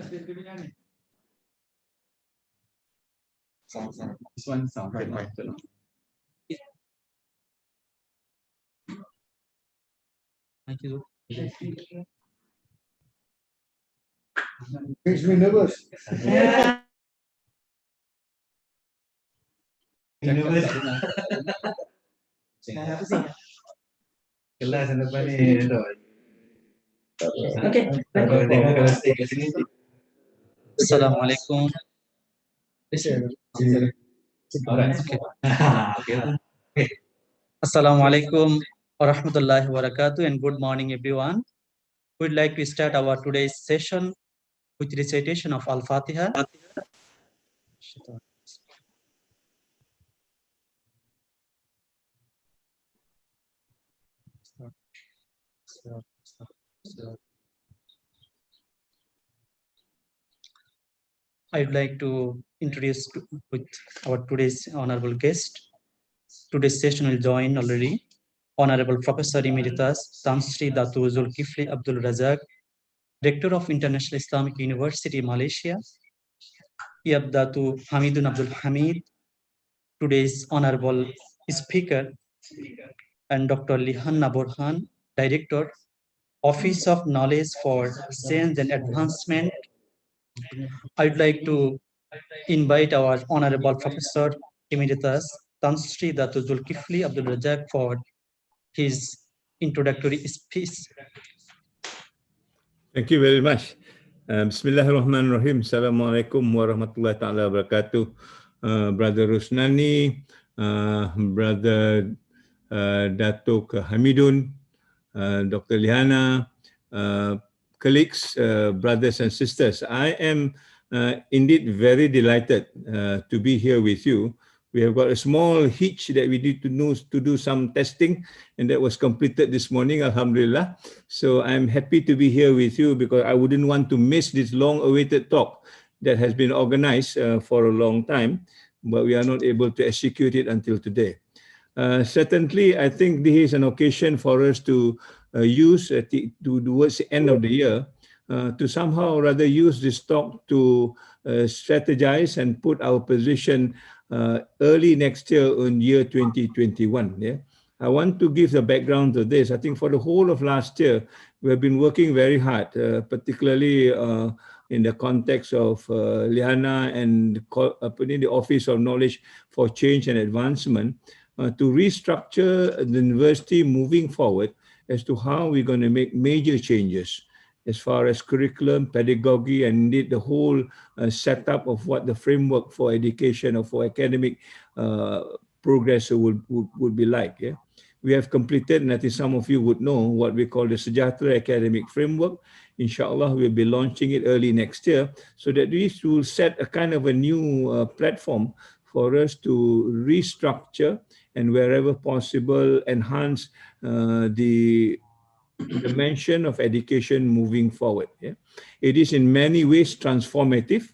This one sound right now. Thank you. Makes me nervous. Kelas yang depan ni, Dato. Okay. Kalau stay kat sini. Assalamualaikum. Assalamualaikum warahmatullahi wabarakatuh and good morning everyone. We'd like to start our today's session with recitation of Al-Fatiha. I'd like to introduce with our today's honorable guest. Today's session will join already Honorable Professor Emeritus Tamsri Dato Zulkifli Abdul Razak, Rector of International Islamic University, Malaysia, Dato Hamidon Abdul Hamid, today's honorable speaker, and Dr. Lihan Naborhan, Director, Office of Knowledge for Science and Advancement. I'd like to invite our Honorable Professor Emeritus Tamsri Dato Zulkifli Abdul Razak for his introductory speech. Thank you very much. Bismillahirrahmanirrahim. Assalamualaikum warahmatullahi ta'ala wabarakatuh. Brother Rusnani, Brother Dato Hamidon, Dr. Liana, colleagues, brothers and sisters. I am indeed very delighted to be here with you. We have got a small hitch that we need to do some testing, and that was completed this morning, Alhamdulillah. So I'm happy to be here with you because I wouldn't want to miss this long-awaited talk that has been organized for a long time, but we are not able to execute it until today. Certainly, I think this is an occasion for us to use towards the end of the year to somehow rather use this talk to strategize and put our position early next year in year 2021. Yeah, I want to give the background to this. I think for the whole of last year, we have been working very hard, particularly in the context of Liana and the Office of Knowledge for Change and Advancement, to restructure the university moving forward as to how we're going to make major changes as far as curriculum, pedagogy, and indeed the whole setup of what the framework for education or for academic progress would be like. Yeah? We have completed, and I think some of you would know, what we call the Sejahtera Academic Framework. Inshallah, we'll be launching it early next year, so that this will set a kind of a new platform for us to restructure and wherever possible enhance the dimension of education moving forward. Yeah? It is in many ways transformative,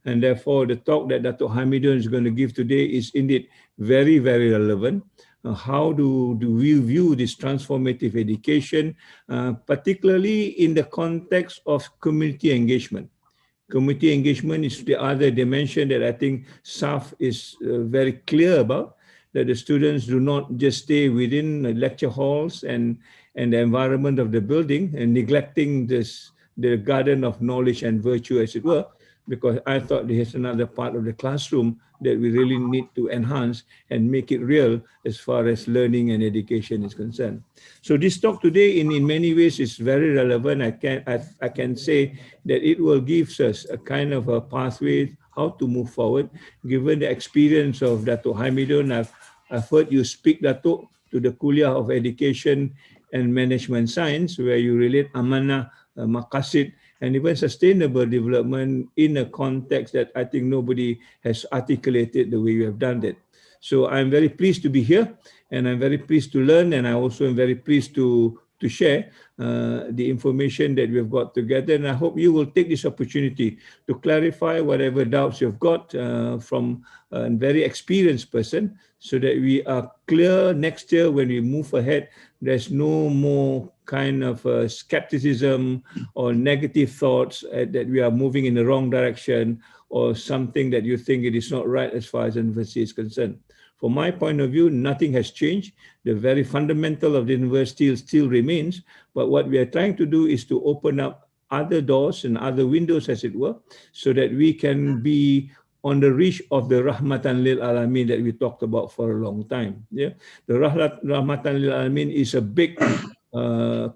and therefore the talk that Dato Hamidon is going to give today is indeed very, very relevant. How do we view this transformative education, particularly in the context of community engagement? Community engagement is the other dimension that I think SAF is very clear about, that the students do not just stay within the lecture halls and the environment of the building and neglecting the garden of knowledge and virtue, as it were, because I thought there's another part of the classroom that we really need to enhance and make it real as far as learning and education is concerned. So this talk today in many ways is very relevant. I can say that it will give us a kind of a pathway how to move forward, given the experience of Dato Hamidon. I've heard you speak, Dato, to the Kuliah of Education and Management Science, where you relate amanah, maqasid, and even sustainable development in a context that I think nobody has articulated the way you have done that. So I'm very pleased to be here, and I'm very pleased to learn, and I also am very pleased to share the information that we've got together. And I hope you will take this opportunity to clarify whatever doubts you've got from a very experienced person, so that we are clear next year when we move ahead. There's no more kind of skepticism or negative thoughts that we are moving in the wrong direction, or something that you think it is not right as far as the university is concerned. From my point of view, nothing has changed. The very fundamental of the university still remains, but what we are trying to do is to open up other doors and other windows, as it were, so that we can be on the reach of the Rahmatan Lil Alamin that we talked about for a long time. Yeah, the Rahmatan Lil Alamin is a big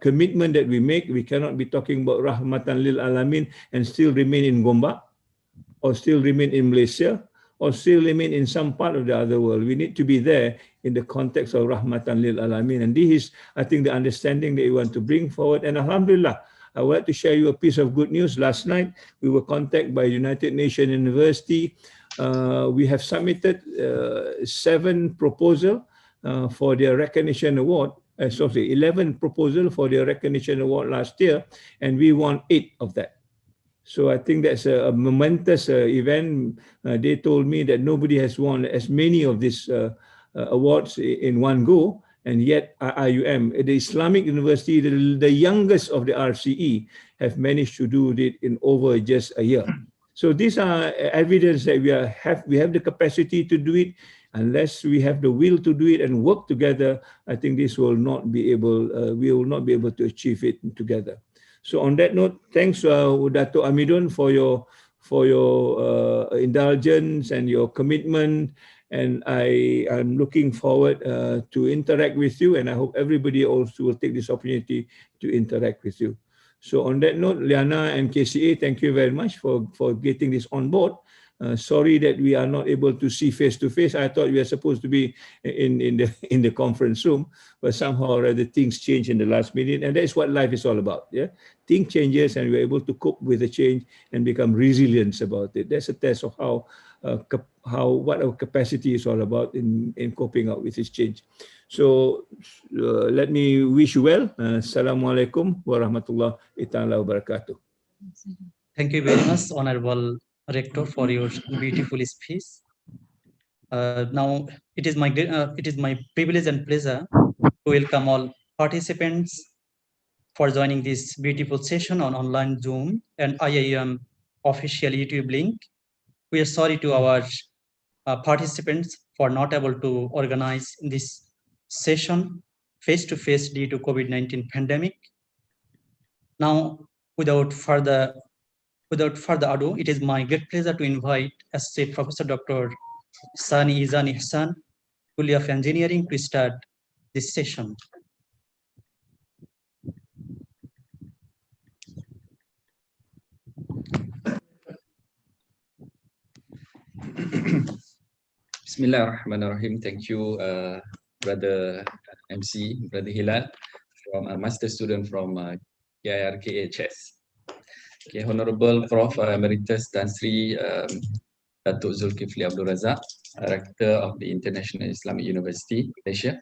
commitment that we make. We cannot be talking about Rahmatan Lil Alamin and still remain in Gombak, or still remain in Malaysia, or still remain in some part of the other world. We need to be there in the context of Rahmatan Lil Alamin. And this is, I think, the understanding that we want to bring forward. And Alhamdulillah, I would like to share you a piece of good news. Last night, we were contacted by United Nations University. We have submitted 7 proposals for their recognition award. 11 proposals for their recognition award last year, and we won 8 of that. So I think that's a momentous event. They told me that nobody has won as many of these awards in one go, and yet IUM, the Islamic University, the youngest of the RCE, have managed to do it in over just a year. So these are evidence that we have the capacity to do it. Unless we have the will to do it and work together, I think this will not be able. We will not be able to achieve it together. So on that note, thanks Dato Hamidon for your indulgence and your commitment, and I am looking forward to interact with you, and I hope everybody also will take this opportunity to interact with you. So on that note, Liana and KCA, thank you very much for getting this on board. Sorry that we are not able to see face to face. I thought we were supposed to be in the conference room, but somehow or other things change in the last minute, and that's what life is all about. Yeah, things changes, and we're able to cope with the change and become resilient about it. That's a test of what our capacity is all about in coping up with this change. So let me wish you well. Assalamualaikum warahmatullahi wabarakatuh. Thank you very much, Honorable Rector, for your beautiful speech. Now it is my privilege and pleasure to welcome all participants for joining this beautiful session on online Zoom and IIM official YouTube link. We are sorry to our participants for not able to organize this session face-to-face due to COVID-19 pandemic. Now, without further ado, it is my great pleasure to invite Associate Professor Dr. Sani Izan Ihsan, Kulia of Engineering, to start this session. Bismillahirrahmanirrahim. Thank you, Brother MC, Brother Hilal, from a master student from KIRKHS. Okay, Honorable Prof. Emeritus Tan Sri Dato Zulkifli Abdul Razak, Rector of the International Islamic University, Malaysia.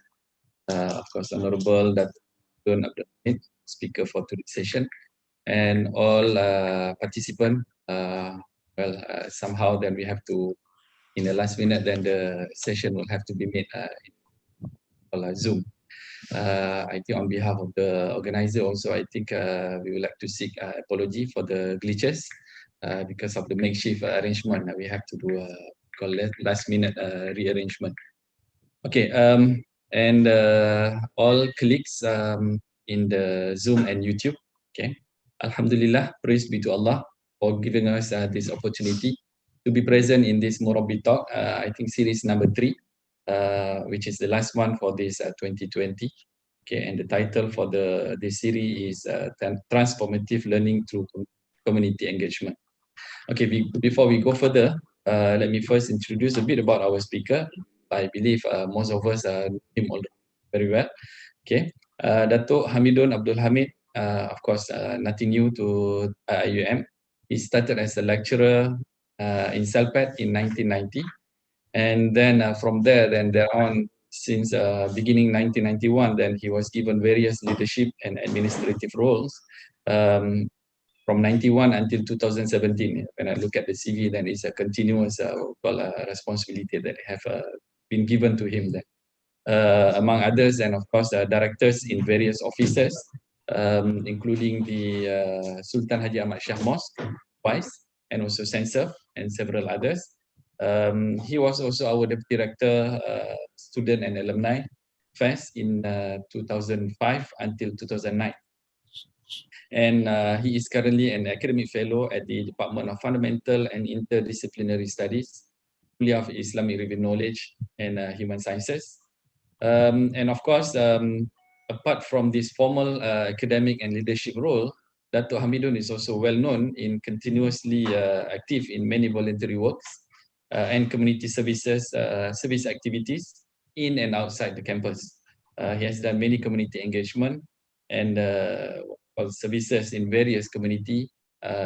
Of course, Honorable Dato Abdul Hamid, speaker for today's session, and all participants. Somehow then we have to, in the last minute, then the session will have to be made on Zoom. I think on behalf of the organizer also, I think we would like to seek apology for the glitches because of the makeshift arrangement. We have to do a last minute rearrangement. Okay, and all colleagues in the Zoom and YouTube. Okay, Alhamdulillah, praise be to Allah for giving us this opportunity to be present in this MURABBI talk. I think series number 3. Which is the last one for this 2020. Okay, and the title for this series is Transformative Learning Through Community Engagement. Okay, before we go further, let me first introduce a bit about our speaker. I believe most of us know him very well. Okay, Dato Hamidon Abdul Hamid, of course, nothing new to IUM. He started as a lecturer in CELPAT in 1990. And then from there on, since beginning 1991, then he was given various leadership and administrative roles from 91 until 2017. When I look at the CV, then it's a continuous responsibility that have been given to him then. Among others, and of course, directors in various offices including the Sultan Haji Ahmad Shah Mosque twice, and also Censor and several others. He was also our Deputy Director, Student and Alumni Affairs in 2005 until 2009. And he is currently an academic fellow at the Department of Fundamental and Interdisciplinary Studies, Kuliah of Islamic Review Knowledge and Human Sciences. And of course, apart from this formal academic and leadership role, Dato Hamidon is also well known in continuously active in many voluntary works and community services, service activities in and outside the campus. He has done many community engagement and services in various community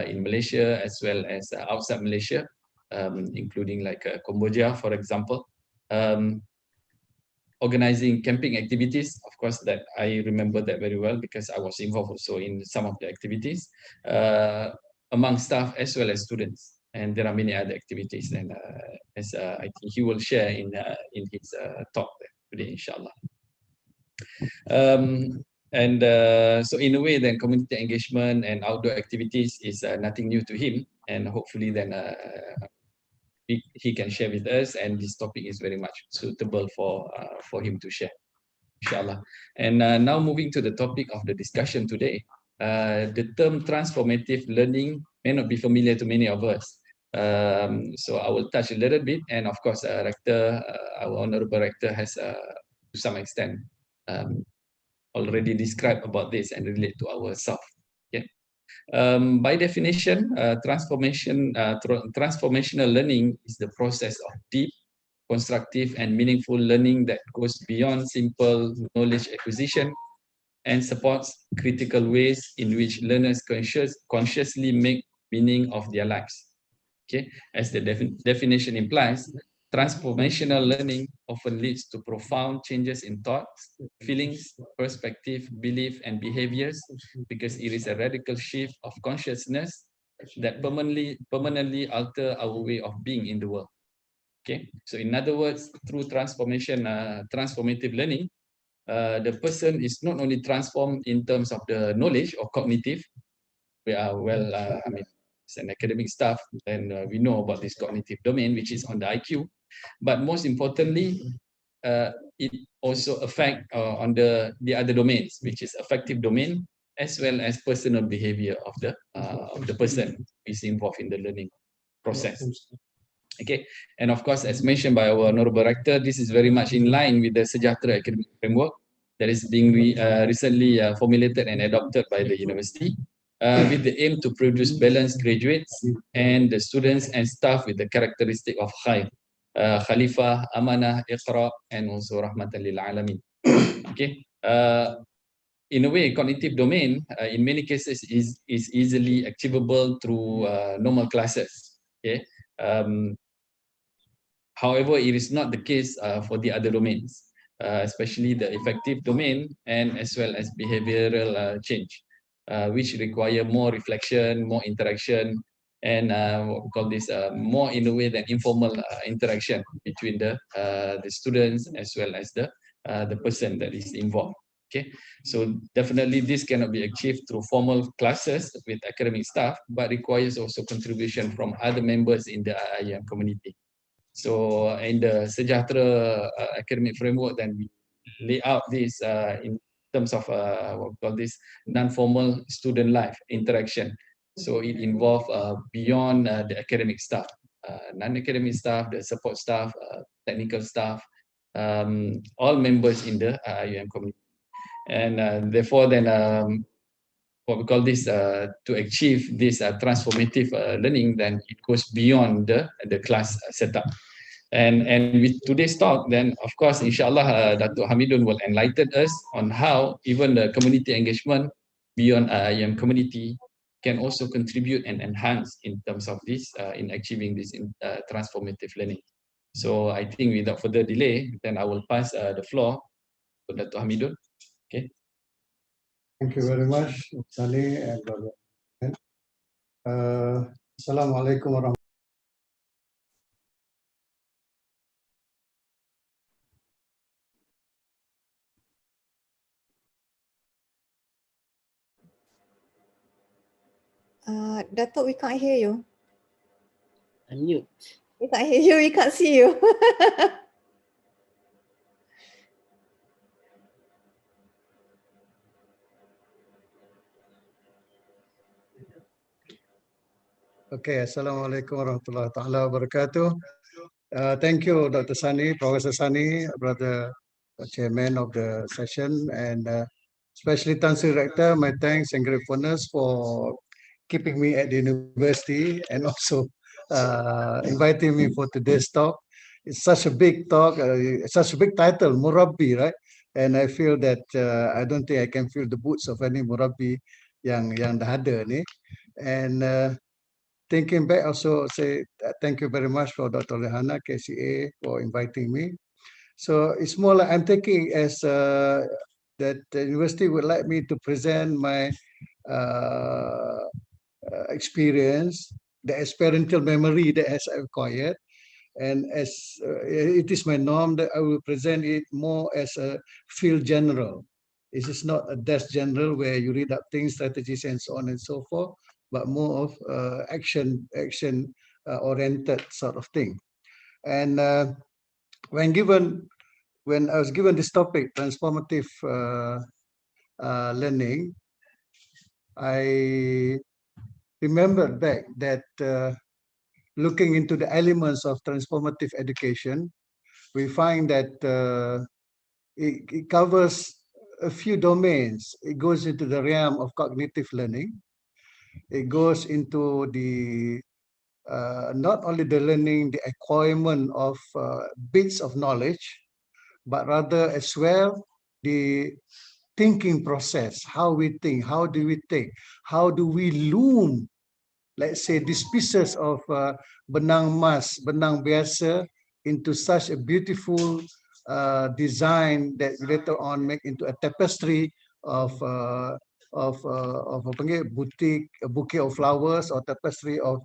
in Malaysia as well as outside Malaysia, including like Cambodia, for example. Organizing camping activities, of course, that I remember that very well because I was involved also in some of the activities among staff as well as students. And there are many other activities, and as I think he will share in his talk today, inshallah. So in a way, then community engagement and outdoor activities is nothing new to him, and hopefully then he can share with us, and this topic is very much suitable for him to share, inshallah. And now moving to the topic of the discussion today, the term transformative learning may not be familiar to many of us. So I will touch a little bit, and of course, Rector, our Honorable Rector has to some extent already described about this and relate to ourselves. Okay. By definition, transformational learning is the process of deep, constructive, and meaningful learning that goes beyond simple knowledge acquisition and supports critical ways in which learners consciously make meaning of their lives. Okay, as the definition implies, transformational learning often leads to profound changes in thoughts, feelings, perspective, belief, and behaviors because it is a radical shift of consciousness that permanently alter our way of being in the world. Okay, so in other words, through transformative learning, the person is not only transformed in terms of the knowledge or cognitive. We are well, I mean, as an academic staff, and we know about this cognitive domain, which is on the IQ. But most importantly, it also affects on the other domains, which is affective domain, as well as personal behavior of the person who is involved in the learning process. Okay, and of course, as mentioned by our Honorable Rector, this is very much in line with the Sejahtera academic framework that is being recently formulated and adopted by the university, with the aim to produce balanced graduates and the students and staff with the characteristic of khair, Khalifah, Amanah, Iqra, and also Rahmatan lil Alamin. Okay. In a way, cognitive domain, in many cases, is easily achievable through normal classes. Okay. However, it is not the case for the other domains, especially the effective domain and as well as behavioral change, which require more reflection, more interaction, and what we call this more in a way than informal interaction between the students as well as the person that is involved. Okay, so definitely this cannot be achieved through formal classes with academic staff, but requires also contribution from other members in the IIM community. So in the Sejahtera academic framework, then we lay out this in terms of what we call this non-formal student life interaction. So it involves beyond the academic staff, non-academic staff, the support staff, technical staff, all members in the IUM community. And therefore then what we call this to achieve this transformative learning, then it goes beyond the class setup. And with today's talk, then of course, inshallah, Dato Hamidon will enlighten us on how even the community engagement beyond IM community can also contribute and enhance in terms of this in achieving this transformative learning. So I think without further delay, then I will pass the floor to Dato Hamidon. Okay. Thank you very much, Sani and Brother. Assalamualaikum warahmatullahi Dato, we can't hear you. Unmute. We can't hear you, we can't see you. Okay, Assalamualaikum warahmatullahi taala wabarakatuh. Thank you, Dr. Sani, Professor Sani, brother chairman of the session, and especially Tan Sri Rector, my thanks and gratefulness for keeping me at the university and also inviting me for today's talk. It's such a big talk, such a big title, MURABBI, right? And I feel that I don't think I can fill the boots of any MURABBI yang dah ada ni. And thinking back, also say thank you very much for Dr. Lehana, KCA, for inviting me. So it's more like I'm taking as that the university would like me to present my experience, the experiential memory that has acquired, and as it is my norm that I will present it more as a field general. This is not a desk general where you read up things, strategies, and so on and so forth, but more of action oriented sort of thing. And when I was given this topic, transformative learning, I remembered back that looking into the elements of transformative education, we find that it covers a few domains. It goes into the realm of cognitive learning. It goes into the not only the learning, the acquirement of bits of knowledge, but rather as well the thinking process, how we think, how do we think, how do we loom, let's say, these pieces of benang emas, benang biasa into such a beautiful design that later on make into a tapestry of a bouquet of flowers, or tapestry of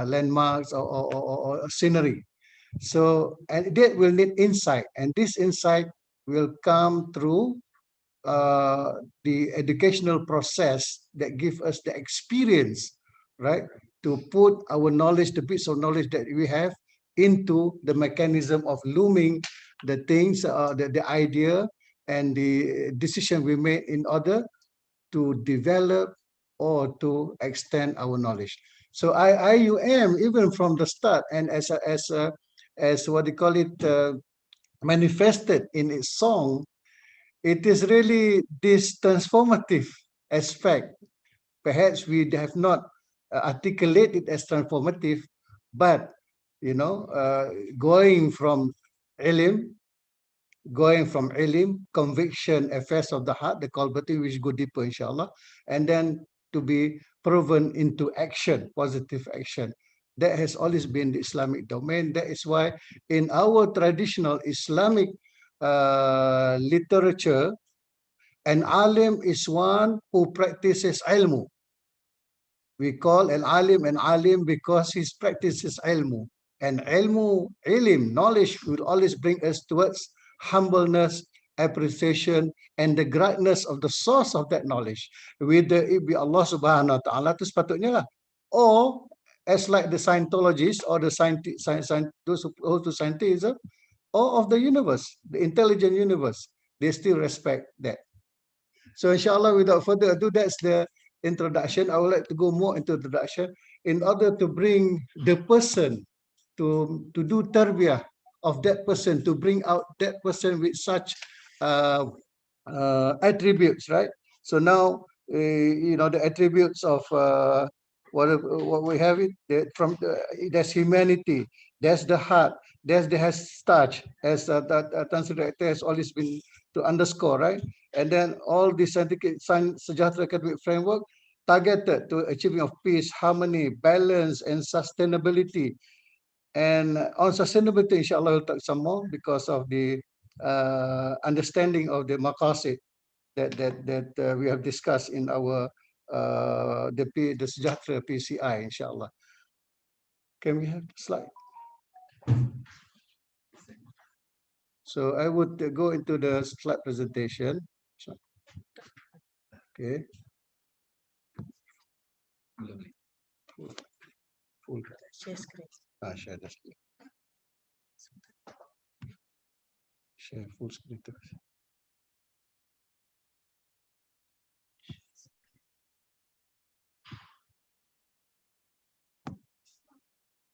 landmarks, or scenery. So, and that will need insight, and this insight will come through the educational process that give us the experience, right, to put our knowledge, the bits of knowledge that we have, into the mechanism of looming the things, the idea and the decision we made in order to develop or to extend our knowledge. So IUM, even from the start, and as what they call it, manifested in its song, it is really this transformative aspect. Perhaps we have not articulated it as transformative, but going from ilim, conviction, affairs of the heart, the quality which go deeper, inshallah, and then to be proven into action, positive action. That has always been the Islamic domain. That is why in our traditional Islamic literature, an alim is one who practices ilmu. We call an alim because he practices ilmu. And ilim, knowledge, will always bring us towards humbleness, appreciation, and the greatness of the source of that knowledge. Whether it be Allah subhanahu wa ta'ala, itu sepatutnya lah. Or, as like the Scientologists or the those who hold to scientism, or of the universe, the intelligent universe, they still respect that. So inshallah, without further ado, that's the introduction. I would like to go more into the introduction in order to bring the person to do tarbiyah of that person, to bring out that person with such attributes, right? So now, the attributes of what we have it from there's humanity, there's the heart, there's the has touch, as Tan Sri Rector has always been to underscore, right? And then all the scientific sejahtera academic framework targeted to achieving of peace, harmony, balance, and sustainability. And on sustainability, inshallah, we'll talk some more because of the understanding of the maqasid that we have discussed in our the sejahtera PCI, inshallah. Can we have the slide? So I would go into the slide presentation. Okay. Full. Share the screen. Share full screen.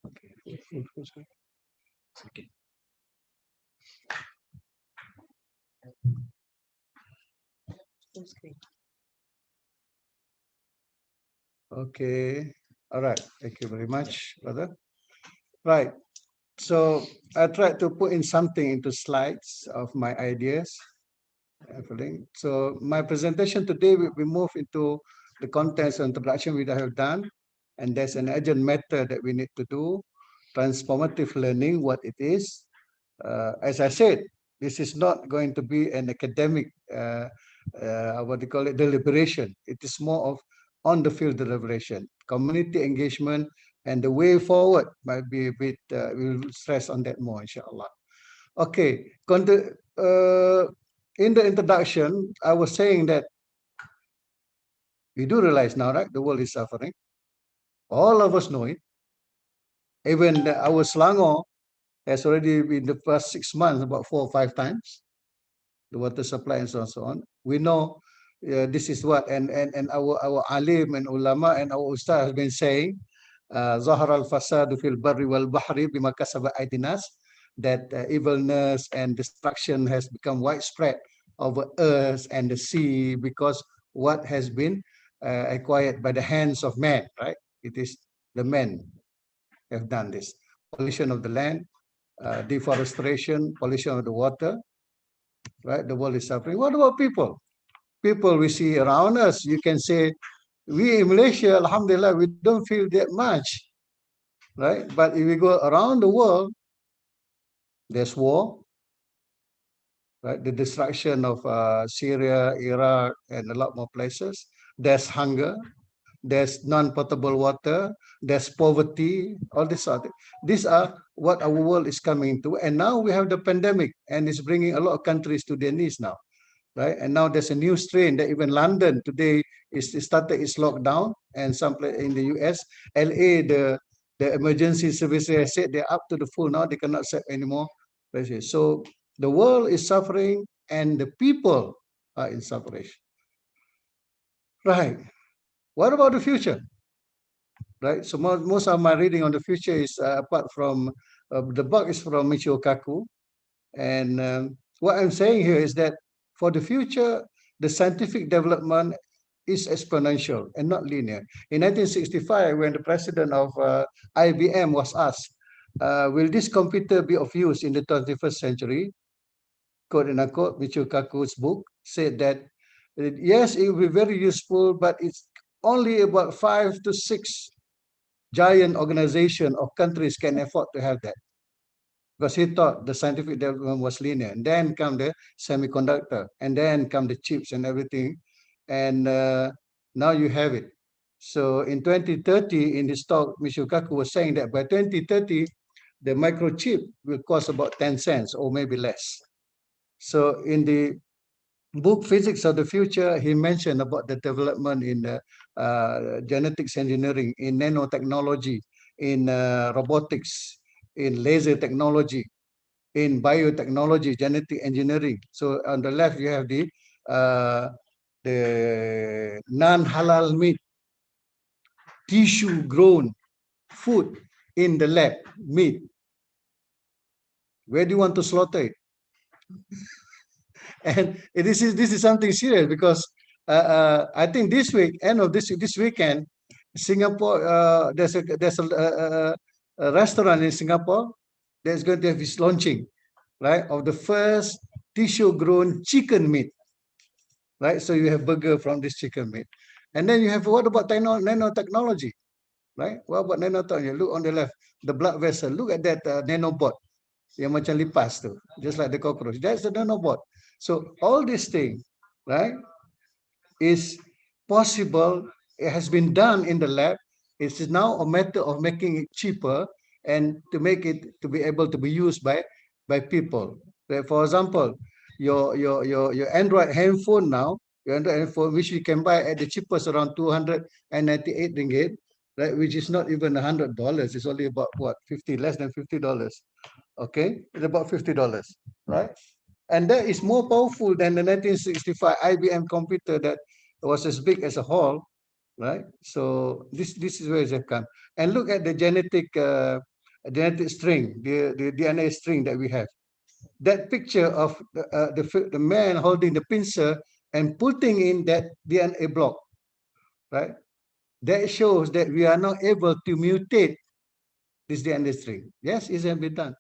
Okay, full screen. Okay. Okay. All right. Thank you very much, brother. Right. So I tried to put in something into slides of my ideas. So my presentation today will be moved into the contents and introduction we have done. And there's an agent method that we need to do. Transformative learning, what it is. As I said, this is not going to be an academic, what do you call it, deliberation. It is more of on-the-field deliberation, community engagement, and the way forward might be a bit, we'll stress on that more, inshallah. Okay, in the introduction, I was saying that we do realize now, right, the world is suffering. All of us know it. Even our Selangor has already been the past 6 months about 4 or 5 times the water supply and so on and so on. We know this is what and our alim and ulama and our ustaz has been saying, zahar al fasadu fil barri wal bahri bima kasabat aydinas, that evilness and destruction has become widespread over earth and the sea because what has been acquired by the hands of man, right? It is the men have done this. Pollution of the land, deforestation, pollution of the water, right? The world is suffering. What about people? People we see around us, you can say, we in Malaysia, alhamdulillah, we don't feel that much, right? But if we go around the world, there's war, right? The destruction of Syria, Iraq, and a lot more places. There's hunger. There's non-potable water. There's poverty. All this sort of thing. These are what our world is coming to. And now we have the pandemic, and it's bringing a lot of countries to their knees now, right? And now there's a new strain that even London today is started its lockdown, and some in the US, LA, the emergency services said they're up to the full now. They cannot accept anymore. So the world is suffering, and the people are in suffering. Right. What about the future? Right. So most of my reading on the future is apart from the book is from Michio Kaku, and what I'm saying here is that for the future, the scientific development is exponential and not linear. In 1965, when the president of IBM was asked, will this computer be of use in the 21st century? Quote and unquote, Michio Kaku's book said that, yes, it will be very useful, but it's only about 5 to 6 giant organizations or countries can afford to have that. Because he thought the scientific development was linear. And then come the semiconductor, and then come the chips and everything. And now you have it. So in 2030, in this talk, Michio Kaku was saying that by 2030, the microchip will cost about 10 cents or maybe less. So in the book Physics of the Future, he mentioned about the development in genetics engineering, in nanotechnology, in robotics, in laser technology, in biotechnology, genetic engineering. So on the left, you have the non-halal meat, tissue-grown food in the lab, meat. Where do you want to slaughter it? And this is something serious because I think this week, end of this weekend, Singapore, there's a restaurant in Singapore that's going to have its launching, right, of the first tissue-grown chicken meat, right? So you have burger from this chicken meat, and then you have what about nanotechnology, right? What about nanotechnology? Look on the left, the blood vessel. Look at that nanobot, yang macam lipas tu, just like the cockroach. That's the nanobot. So all these things, right, is possible. It has been done in the lab. It's now a matter of making it cheaper and to make it to be able to be used by people. For example, your Android handphone now, your Android handphone, which you can buy at the cheapest around 298 ringgit, right? Which is not even $100. It's only about what, 50, less than $50. Okay, it's about $50, right? And that is more powerful than the 1965 IBM computer that was as big as a hall, right? So this is where it's come. And look at the genetic string, the DNA string that we have. That picture of the man holding the pincer and putting in that DNA block, right? That shows that we are not able to mutate this DNA string. Yes, it has been done.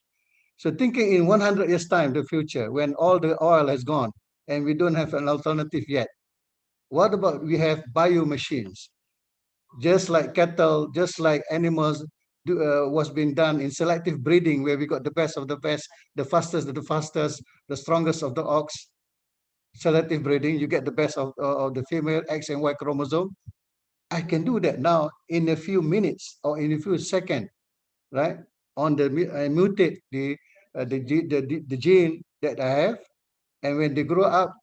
So thinking in 100 years' time, the future, when all the oil has gone and we don't have an alternative yet, what about we have bio machines? Just like cattle, just like animals was being done in selective breeding, where we got the best of the best, the fastest of the fastest, the strongest of the ox. Selective breeding, you get the best of the female X and Y chromosome. I can do that now in a few minutes or in a few seconds, right? On the mutate the gene that I have, and when they grow up,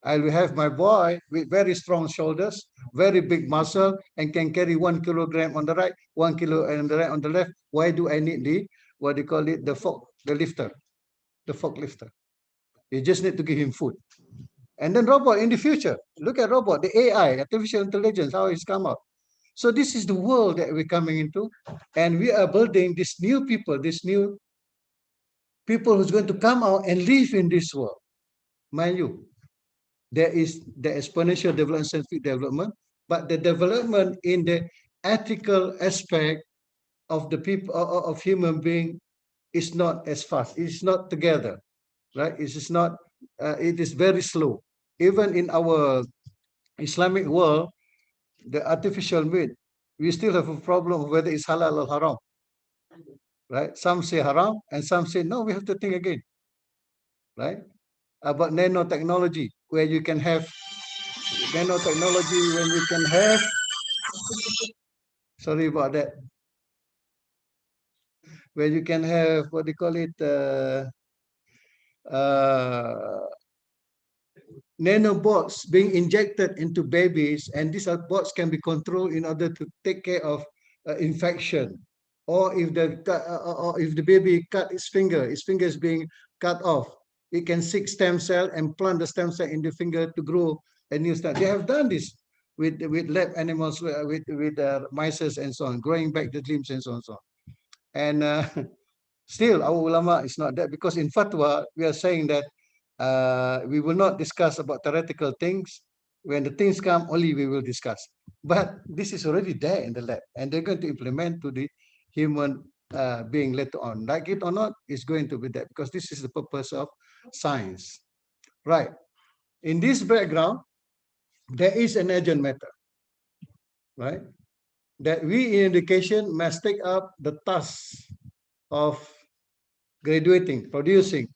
I will have my boy with very strong shoulders, very big muscle, and can carry 1 kilogram on the right, 1 kilo on the right, on the left. Why do I need the, what they call it, the lifter, the fork lifter? You just need to give him food. And then robot in the future, look at robot, the AI, artificial intelligence, how it's come out. So this is the world that we're coming into, and we are building this new people, this new people who's going to come out and live in this world. Mind you, there is the exponential development, scientific development, but the development in the ethical aspect of the people of human being is not as fast. It's not together, right? It is not. It is very slow. Even in our Islamic world, the artificial meat, we still have a problem of whether it's halal or haram, right? Some say haram, and some say no. We have to think again, right? About nanotechnology, where you can have nanotechnology, when you can have, sorry about that, where you can have, what they call it, nanobots being injected into babies, and these bots can be controlled in order to take care of infection, or if the baby cut its finger is being cut off, it can seek stem cell and plant the stem cell in the finger to grow a new stem. They have done this with lab animals, with mice and so on, growing back the limbs and so on and so on. And still, our ulama is not that, because in fatwa we are saying that we will not discuss about theoretical things. When the things come, only we will discuss. But this is already there in the lab, and they're going to implement to the human being later on. Like it or not, it's going to be there, because this is the purpose of science. Right. In this background, there is an urgent matter, right? That we in education must take up the task of graduating, producing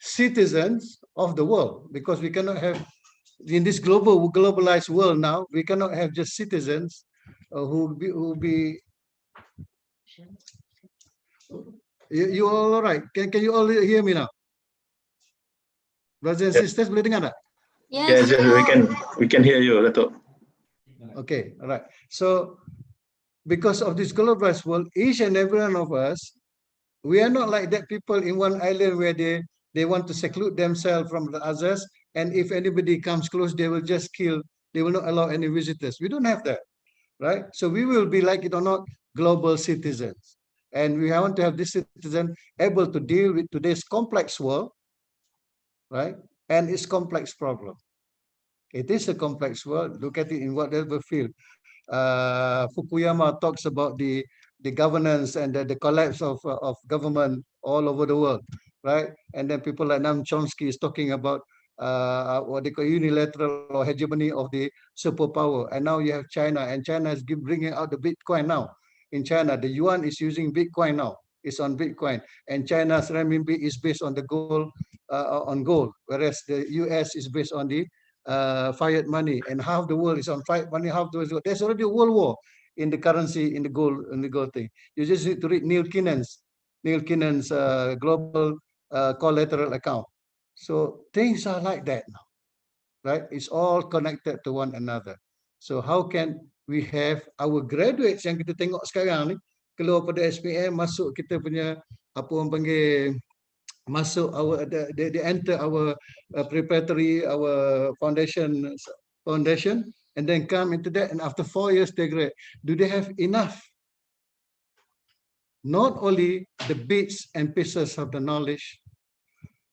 citizens of the world, because we cannot have, in this globalized world now, we cannot have just citizens who be. You all right? Can you all hear me now? Brothers and sisters, boleh dengar tak? Yes, we can hear you, Dato. Okay, all right. So because of this globalized world, each and every one of us, we are not like that people in one island where they want to seclude themselves from the others, and if anybody comes close, they will just kill. They will not allow any visitors. We don't have that, right? So we will be, like it or not, global citizens, and we want to have this citizen able to deal with today's complex world, right? And its complex problem. It is a complex world. Look at it in whatever field. Fukuyama talks about the governance and the collapse of government all over the world, right? And then people like Noam Chomsky is talking about what they call unilateral or hegemony of the superpower. And now you have China, and China is bringing out the Bitcoin now. In China, the yuan is using Bitcoin now. It's on Bitcoin, and China's renminbi is based on the gold, whereas the US is based on the fiat money, and half the world is on fiat money, half the world is gold. There's already a world war in the currency, in the gold thing. You just need to read Neil Kinnan's global collateral account. So things are like that now, right? It's all connected to one another. So how can we have our graduates yang kita tengok sekarang ni, keluar pada SPM, masuk kita punya apa orang panggil, masuk our they enter our preparatory, our foundation, and then come into that, and after 4 years they graduate. Do they have enough? Not only the bits and pieces of the knowledge,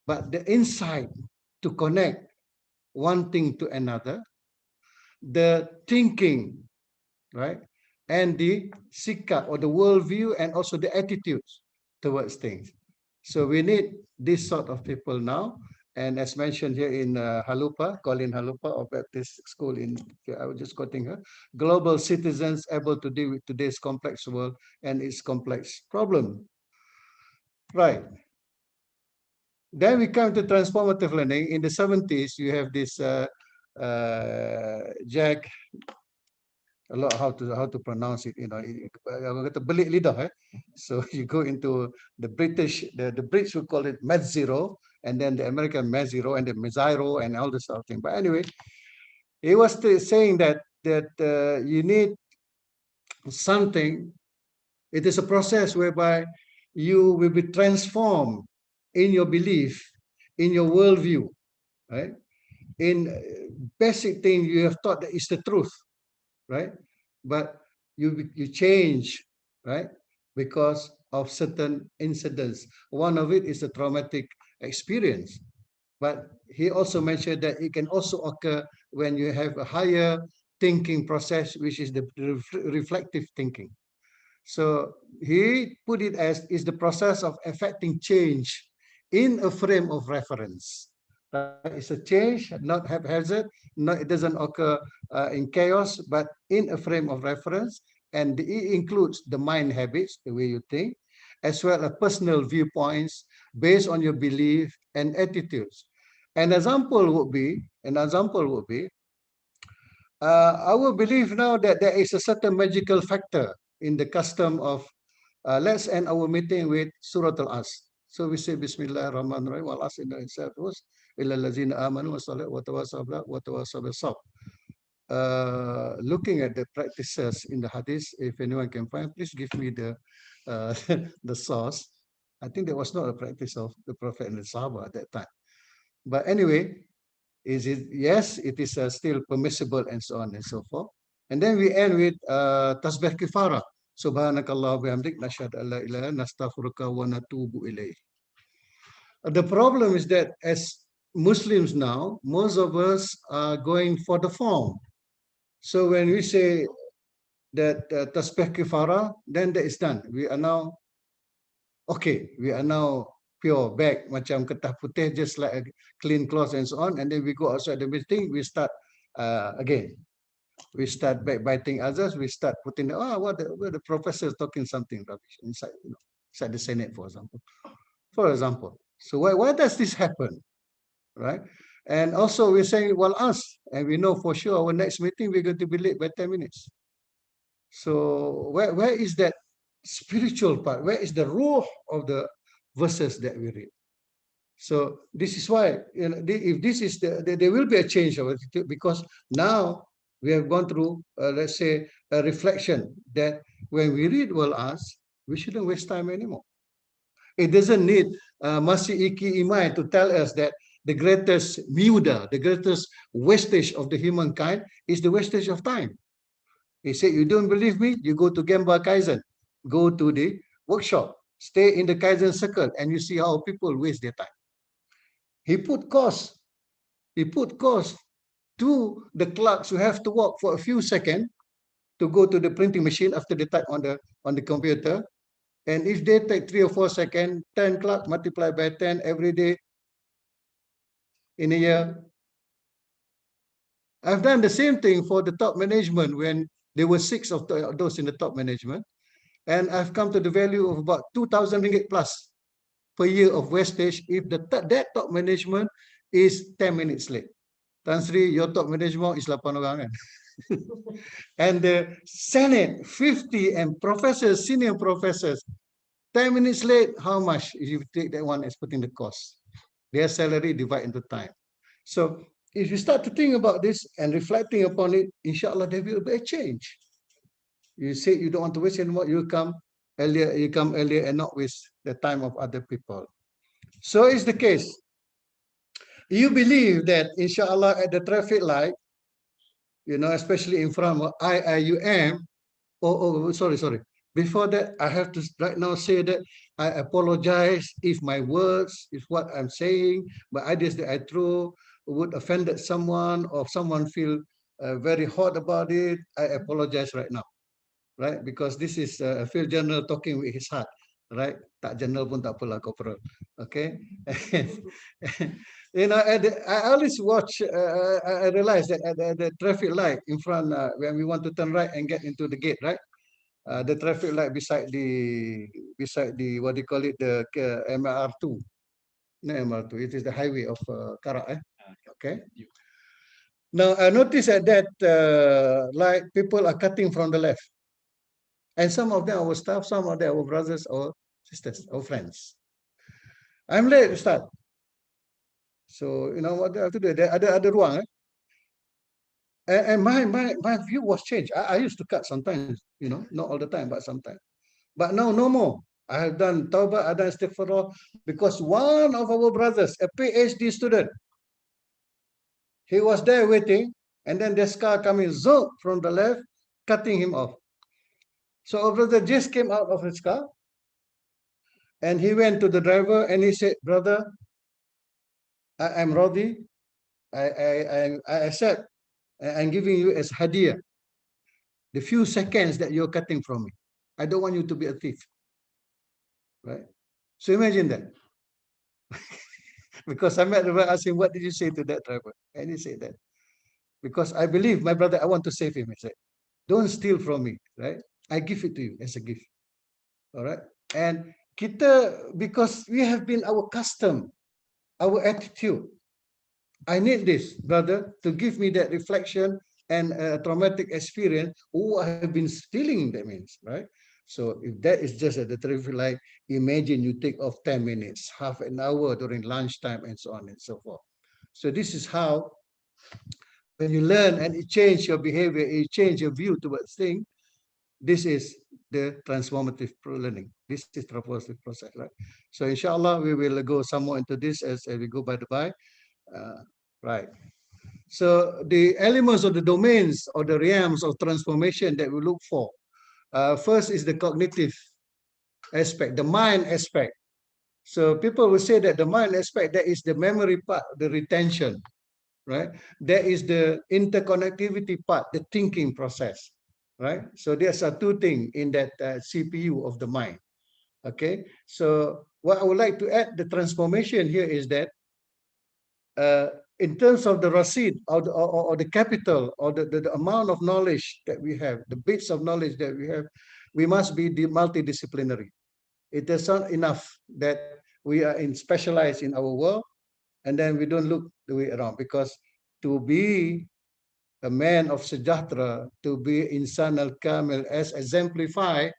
but the insight to connect one thing to another, the thinking, right, and the sikap or the worldview, and also the attitudes towards things. So we need this sort of people now. And as mentioned here in Halupa, Colin Halupa of Baptist School in, I was just quoting her, global citizens able to deal with today's complex world and its complex problem. Right. Then we come to transformative learning. In the 70s, you have this Jack, a lot how to pronounce it, you know, belik lidah, so you go into the British, the Brits would call it Met Zero, and then the American Met Zero, and the Meziro, and all this sort of thing. But anyway, he was saying that you need something. It is a process whereby you will be transformed in your belief, in your worldview, right? In basic thing you have thought that is the truth, right? But you change, right? Because of certain incidents. One of it is a traumatic experience. But he also mentioned that it can also occur when you have a higher thinking process, which is the reflective thinking. So he put it as is the process of affecting change in a frame of reference. It's a change, not haphazard. No, it doesn't occur in chaos, but in a frame of reference, and it includes the mind habits, the way you think, as well as personal viewpoints based on your belief and attitudes. An example would be, our belief now that there is a certain magical factor in the custom of, let's end our meeting with Surah Al-As. So we say Bismillahirrahmanirrahim. Wal asr in itself was illa allazina amanu wa salat wa tawasaw bil sabr. Looking at the practices in the hadith, if anyone can find, please give me the the source. I think that was not a practice of the Prophet and the Sahaba at that time. But anyway, is it, yes, it is still permissible and so on and so forth. And then we end with tasbih kifara. Subhanakallah bihamdik nashhadu an la ilaha illa anta nastaghfiruka wa natubu ilayk. The problem is that as Muslims now, most of us are going for the form. So when we say that tasbih kifara, then that is done. We are now okay. We are now pure back, macam ketah putih, just like a clean cloth and so on. And then we go outside the meeting, we start again. We start backbiting others. We start putting the professor is talking something rubbish inside, you know, inside the Senate, for example. So why does this happen, right? And also we're saying, well, us, and we know for sure our next meeting we're going to be late by 10 minutes. So where is that spiritual part? Where is the ruh of the verses that we read? So this is why, you know, if this is there will be a change of attitude, because now we have gone through, let's say, a reflection that when we read Well Asked, we shouldn't waste time anymore. It doesn't need Masih Iki Imai to tell us that the greatest muda, the greatest wastage of the humankind is the wastage of time. He said, you don't believe me? You go to Gemba Kaizen, go to the workshop, stay in the Kaizen circle, and you see how people waste their time. He put cost to the clerks who have to walk for a few seconds to go to the printing machine after they type on the computer. And if they take 3 or 4 seconds, 10 clerks multiplied by 10 every day in a year. I've done the same thing for the top management when there were 6 of those in the top management. And I've come to the value of about 2,000 ringgit plus per year of wastage if that top management is 10 minutes late. Tan Sri, your top management is 8 orang. And the Senate, 50, and professors, senior professors, 10 minutes late, how much if you take that one as putting the cost? Their salary divided into time. So if you start to think about this and reflecting upon it, inshallah, there will be a change. You say you don't want to waste anymore, you come earlier and not waste the time of other people. So is the case. You believe that, inshallah, at the traffic light, especially in front of IIUM, sorry. Before that, I have to right now say that I apologize if my words, if what I'm saying, my ideas that I throw would offended someone or someone feel very hot about it. I apologize right now, right? Because this is a field general talking with his heart, right? Tak general pun tak apalah, corporal. Okay. I always watch. I realize that at the traffic light in front, when we want to turn right and get into the gate, right? The traffic light beside the what do you call it, the MR2, no MR2. It is the highway of Karak. Okay. Now I notice at that light, people are cutting from the left, and some of them are our staff, some of them are our brothers or sisters or friends. I'm late to start, so you know what I have to do. There ada ruang. And my view was changed. I used to cut sometimes, not all the time, but sometimes. But now no more. I have done tawbah, I done istighfar, because one of our brothers, a PhD student, he was there waiting, and then this car coming from the left, cutting him off. So our brother just came out of his car, and he went to the driver and he said, "Brother, I'm Rodi. I accept. I'm giving you as hadiah the few seconds that you're cutting from me. I don't want you to be a thief." Right? So imagine that. Because I met the driver, asked him, "What did you say to that driver?" And he said that. Because I believe my brother, I want to save him. He said, "Don't steal from me, right? I give it to you as a gift." All right. And kita, because we have been our custom, our attitude. I need this, brother, to give me that reflection and a traumatic experience. Oh, I have been stealing, that means, right? So if that is just at the traffic light, imagine you take off 10 minutes, half an hour during lunchtime, and so on and so forth. So this is how, when you learn and it change your behavior, it change your view towards things, this is the transformative learning. This is transformative process, right? So inshallah, we will go some more into this as we go by the by. Right. So the elements of the domains or the realms of transformation that we look for. First is the cognitive aspect, the mind aspect. So people will say that the mind aspect, that is the memory part, the retention, right? That is the interconnectivity part, the thinking process, right? So there's two things in that CPU of the mind. Okay. So what I would like to add, the transformation here is that in terms of the rasid or the capital or the amount of knowledge that we have, the bits of knowledge that we have, we must be multidisciplinary. It is not enough that we are specialized in our world and then we don't look the way around, because to be a man of sejahtera, to be insan al-kamil as exemplified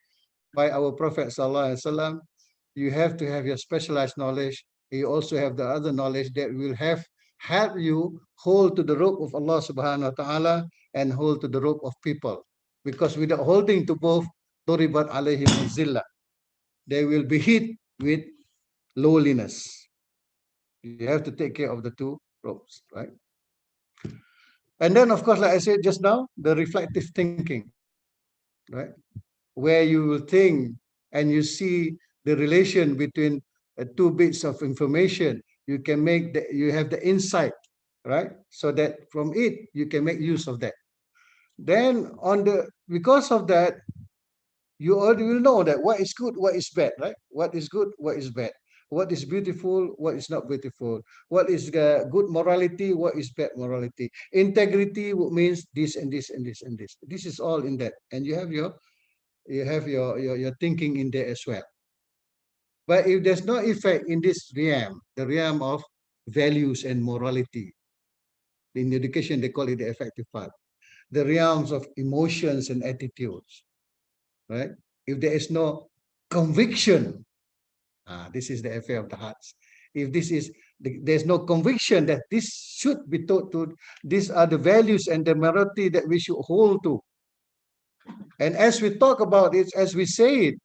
by our Prophet Sallallahu Alaihi Wasallam, you have to have your specialized knowledge. You also have the other knowledge that will help you hold to the rope of Allah Subhanahu wa Taala and hold to the rope of people. Because without holding to both, duribat alaihim zillah, they will be hit with lowliness. You have to take care of the two ropes, right? And then, of course, like I said just now, the reflective thinking, right? Where you will think and you see the relation between two bits of information. You can make you have the insight, right? So that from it you can make use of that. Then because of that, you already will know that what is good, what is bad, right? What is good, what is bad. What is beautiful, what is not beautiful. What is good morality, what is bad morality. Integrity means this and this and this and this. This is all in that. And you have your thinking in there as well. But if there's no effect in this realm, the realm of values and morality, in education they call it the affective part, the realms of emotions and attitudes, right? If there is no conviction, this is the affair of the hearts. If this is there's no conviction that this should be taught to, these are the values and the morality that we should hold to. And as we talk about it, as we say it,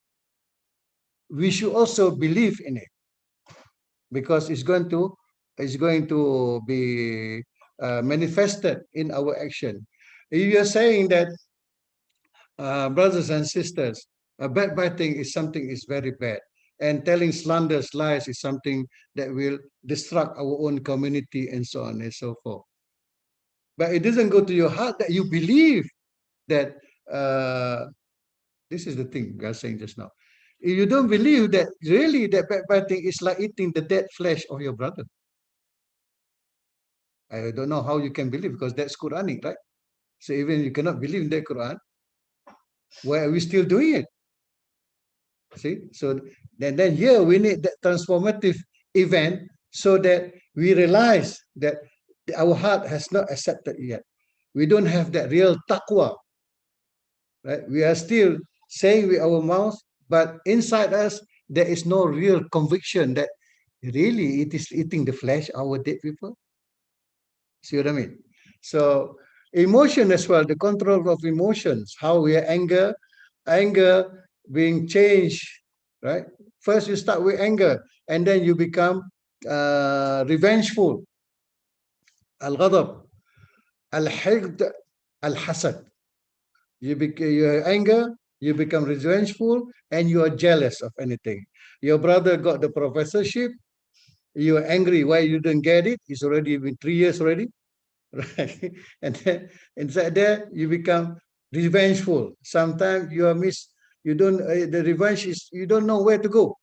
we should also believe in it, because it's going to be manifested in our action. If you're saying that, brothers and sisters, backbiting is something is very bad, and telling slanders, lies is something that will destruct our own community and so on and so forth. But it doesn't go to your heart that you believe that, this is the thing we are saying just now. If you don't believe that really that backbiting is like eating the dead flesh of your brother, I don't know how you can believe, because that's Quranic, right? So even you cannot believe in the Quran, why are we still doing it? See, so then here we need that transformative event, so that we realize that our heart has not accepted yet. We don't have that real taqwa, right? We are still saying with our mouth, but inside us there is no real conviction that really it is eating the flesh, our dead people. See what I mean? So emotion as well, the control of emotions, how we are anger being changed, right? First you start with anger, and then you become revengeful. Al-ghadab, al-hiqd, al-hasad. You anger, you become revengeful, and you are jealous of anything. Your brother got the professorship, you are angry why you didn't get it. It's already been 3 years already. Right? And then inside there you become revengeful. Sometimes you are you don't the revenge is, you don't know where to go.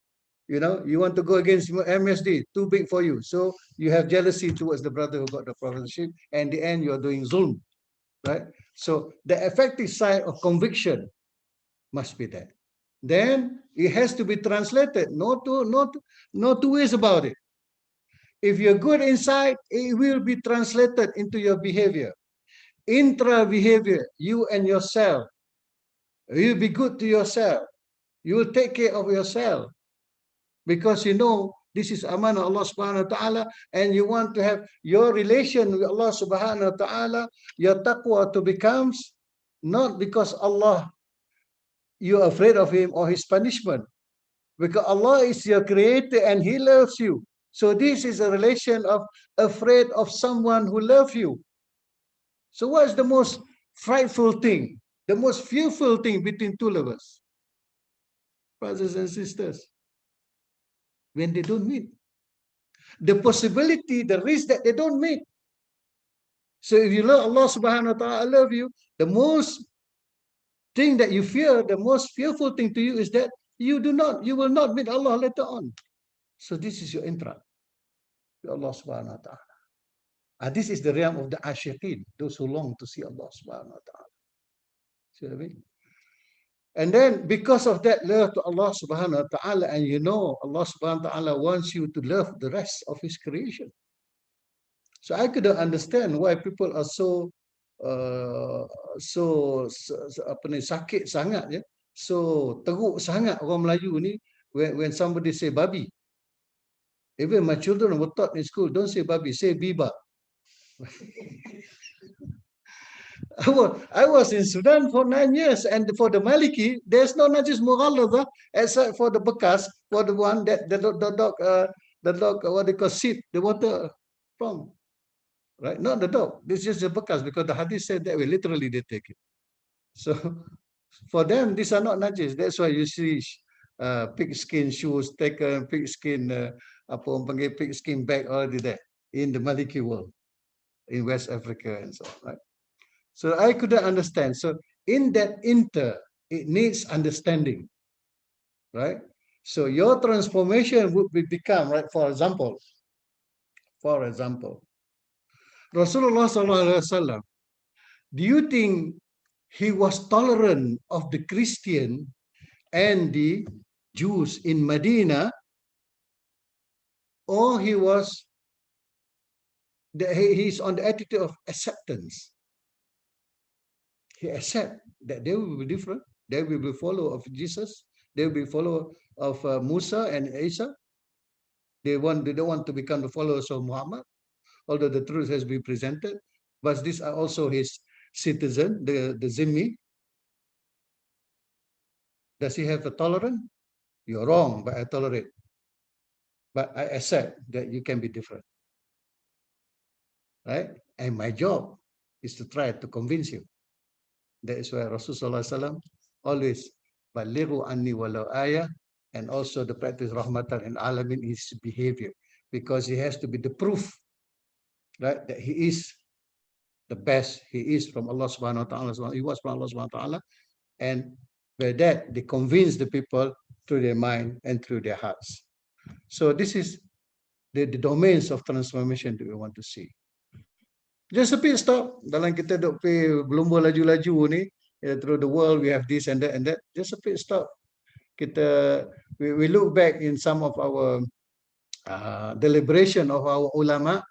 You know, you want to go against MSD, too big for you, so you have jealousy towards the brother who got the professorship, and in the end you are doing zulm, right? So the effective side of conviction must be there. Then it has to be translated. No two ways about it. If you're good inside, it will be translated into your behavior. Intra behavior, you and yourself. You'll be good to yourself. You will take care of yourself, because you know this is amanah Allah subhanahu wa ta'ala, and you want to have your relation with Allah subhanahu wa ta'ala, your taqwa to becomes not because Allah, you're afraid of him or his punishment, because Allah is your creator and he loves you. So this is a relation of afraid of someone who loves you. So what is the most frightful thing, the most fearful thing between two lovers? Brothers and sisters, when they don't meet. The possibility, the risk that they don't meet. So if you love Allah subhanahu wa ta'ala, I love you, the most thing that you fear, the most fearful thing to you is that you will not meet Allah later on. So this is your intra to Allah subhanahu wa ta'ala. This is the realm of the ashiqeen, those who long to see Allah subhanahu wa ta'ala. See what I mean? And then because of that love to Allah subhanahu wa ta'ala, and you know Allah subhanahu wa ta'ala wants you to love the rest of his creation. So I couldn't understand why people are so sakit sangat, ya, so teruk sangat orang Melayu ni when somebody say babi. Even my children were taught in school, don't say babi, say biba. I was in Sudan for 9 years, and for the Maliki, there's no najis mughalladha except for the bekas, for the one that the dog, what they call sip the water from, right? Not the dog. This is the bekas, because the hadith said that way. Literally, they take it. So for them, these are not najis. That's why you see pig skin shoes taken, pig skin pig skin bag already there in the Maliki world, in West Africa and so on, right? So I couldn't understand. So in that it needs understanding, right? So your transformation would become, right? For example, Rasulullah sallallahu alaihi wasallam, do you think he was tolerant of the Christian and the Jews in Medina, or he's on the attitude of acceptance? He accept that they will be different. They will be follower of Jesus. They will be follower of Musa and Isa. They don't want to become the followers of Muhammad, although the truth has been presented. But these are also his citizen, the Zimmi. Does he have a tolerance? You're wrong, but I tolerate. But I accept that you can be different. Right? And my job is to try to convince you. That is why Rasulullah SAW always balighu anni walau ayah, and also the practice rahmatan and alamin is behavior, because he has to be the proof, right, that he is the best. He is from Allah subhanahu wa ta'ala. He was from Allah subhanahu wa ta'ala. And by that, they convince the people through their mind and through their hearts. So this is the domains of transformation that we want to see. Just a pit stop. Dalam kita duk pergi berlumba laju-laju ni, through the world we have this and that and that. Just a pit stop. We look back in some of our deliberation of our ulama.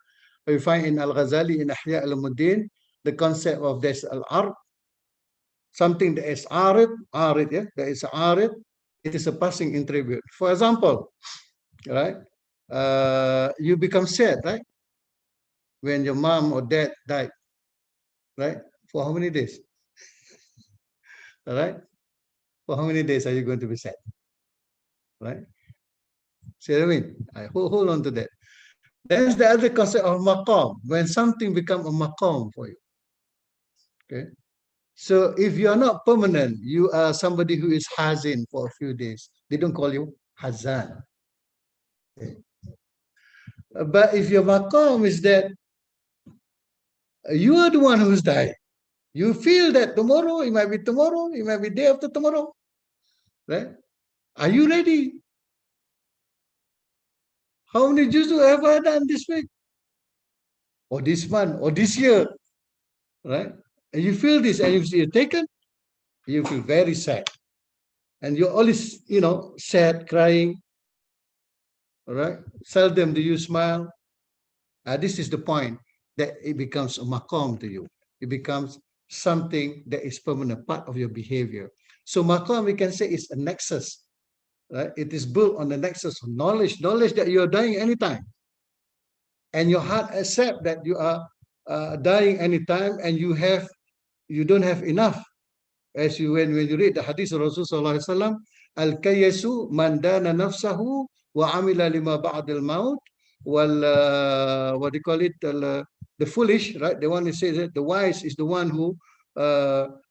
We find in Al-Ghazali in Ihya al-Muddin the concept of this al-ard, something that is arid, yeah, that is arid. It is a passing attribute. For example, right? You become sad, right? When your mom or dad died, right? For how many days? All right? For how many days are you going to be sad? Right? See what I mean? I hold on to that. There's the other concept of maqam, when something becomes a maqam for you. Okay? So if you are not permanent, you are somebody who is hazin for a few days. They don't call you hazan. Okay? But if your maqam is that you are the one who's died, you feel that tomorrow, it might be tomorrow, it might be day after tomorrow, right? Are you ready? How many juzu have I done this week? Or this month, or this year, right? And you feel this, and if you're taken, you feel very sad. And you're always, sad, crying, all right? Seldom do you smile. This is the point, that it becomes a maqam to you. It becomes something that is permanent, part of your behavior. So maqam, we can say, is a nexus, right? It is built on the nexus of knowledge that you are dying anytime. And your heart accept that you are dying anytime, and you don't have enough. As when you read the hadith of Rasulullah SAW, al-kayasu man dana nafsahu wa amila lima ba'd al-maut, what do you call it? The foolish, right? The one who says that the wise is the one who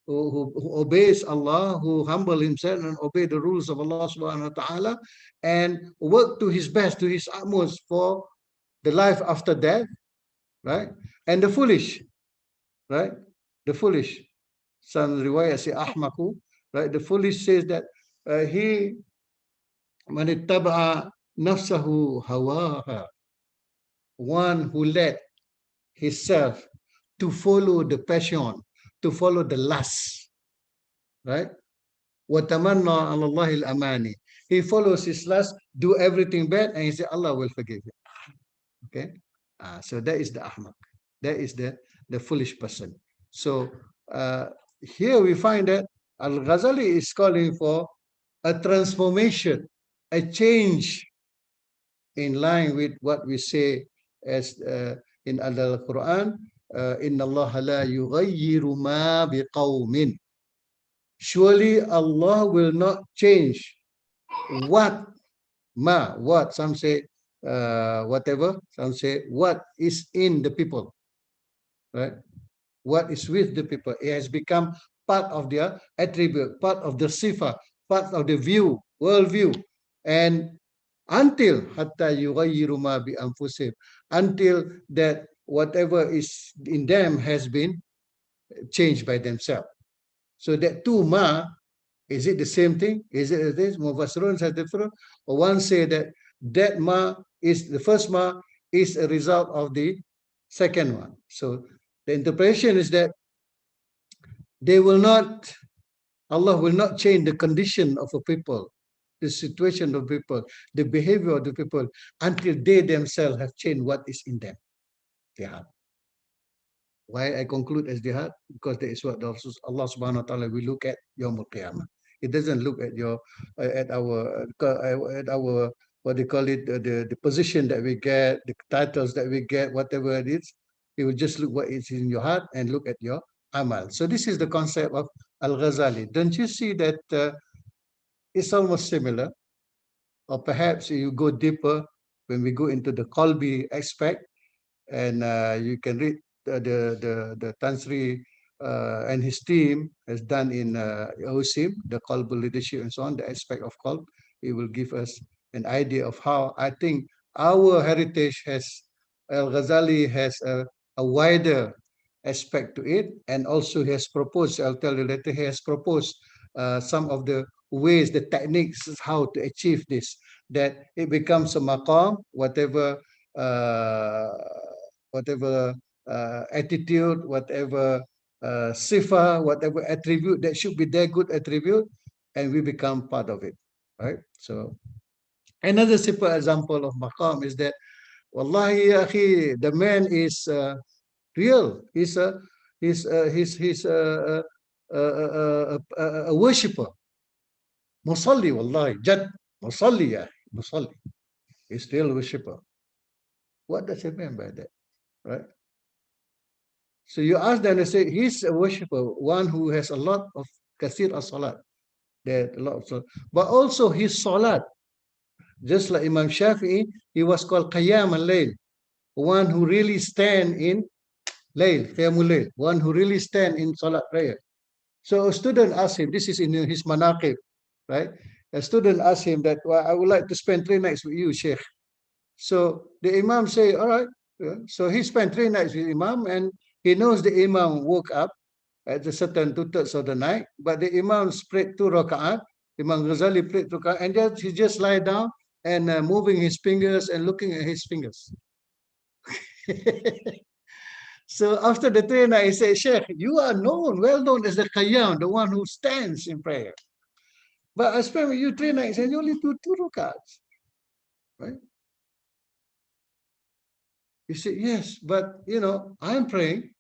obeys Allah, who humble himself and obey the rules of Allah subhanahu wa ta'ala, and work to his best, to his utmost for the life after death, right? And the foolish, right? The foolish. Some riwayat say ahmaku, right? The foolish says that he man ittaba'a nafsahu hawaha, one who led himself to follow the passion, to follow the lust, right? Watamanna ala Allahil amani. He follows his lust, do everything bad, and he says Allah will forgive him. Okay, so that is the ahmak. That is the foolish person. So here we find that Al-Ghazali is calling for a transformation, a change, in line with what we say as in Al-Quran, Inna Allah la yughayyiru ma biqawmin. Surely Allah will not change what, some say whatever, some say what is in the people, right? What is with the people. It has become part of their attribute, part of the sifa, part of the view, worldview. And until hatta yughayyiru ma bi anfusihim, until that whatever is in them has been changed by themselves. So that two ma, is it the same thing? Is it this? Mufassirun says different. Or one say that ma is the first ma is a result of the second one. So the interpretation is that Allah will not change the condition of a people, the situation of people, the behavior of the people, until they themselves have changed what is in them, their heart. Why I conclude as the heart? Because that is what Allah subhanahu wa ta'ala will look at Yawm al-Qiyamah. It doesn't look at our what they call it, the position that we get, the titles that we get, whatever it is. You will just look what is in your heart and look at your amal. So this is the concept of Al-Ghazali. Don't you see that it's almost similar? Or perhaps you go deeper when we go into the Qalbi aspect, and you can read the Tansri and his team has done in OSIM, the Qalb leadership and so on, the aspect of Qalb. It will give us an idea of how I think our heritage has, Al-Ghazali has a wider aspect to it, and also he has proposed, I'll tell you later, he has proposed some of the ways, the techniques, how to achieve this, that it becomes a maqam, whatever attitude, whatever sifa, whatever attribute that should be their good attribute, and we become part of it, right? So another simple example of maqam is that, wallahi ya akhi, the man is real. He's a worshipper. Musalli, wallahi, jad, musalli, ya, musalli. He's still a worshipper. What does it mean by that, right? So you ask them, they say he's a worshipper, one who has a lot of kathir as-salat, that a lot of salat, but also his salat, just like Imam Shafi'i, he was called Qiyam al-Layl, one who really stand in Layl, Qiyamul Layl, one who really stand in salat prayer. So a student asked him, this is in his manaqib, right? A student asked him that, well, I would like to spend 3 nights with you, Sheikh. So the Imam say, all right. So he spent 3 nights with Imam, and he knows the Imam woke up at a certain 2/3 of the night, but the Imam prayed 2 raka'at, Imam Ghazali prayed 2 raka'at, and he just lie down and moving his fingers and looking at his fingers. So after the 3 nights, he said, Sheikh, you are known, well known as the Qayyam, the one who stands in prayer. But I spent with you 3 nights and you only do 2 rakats, right? He said, yes, but you know, I'm praying,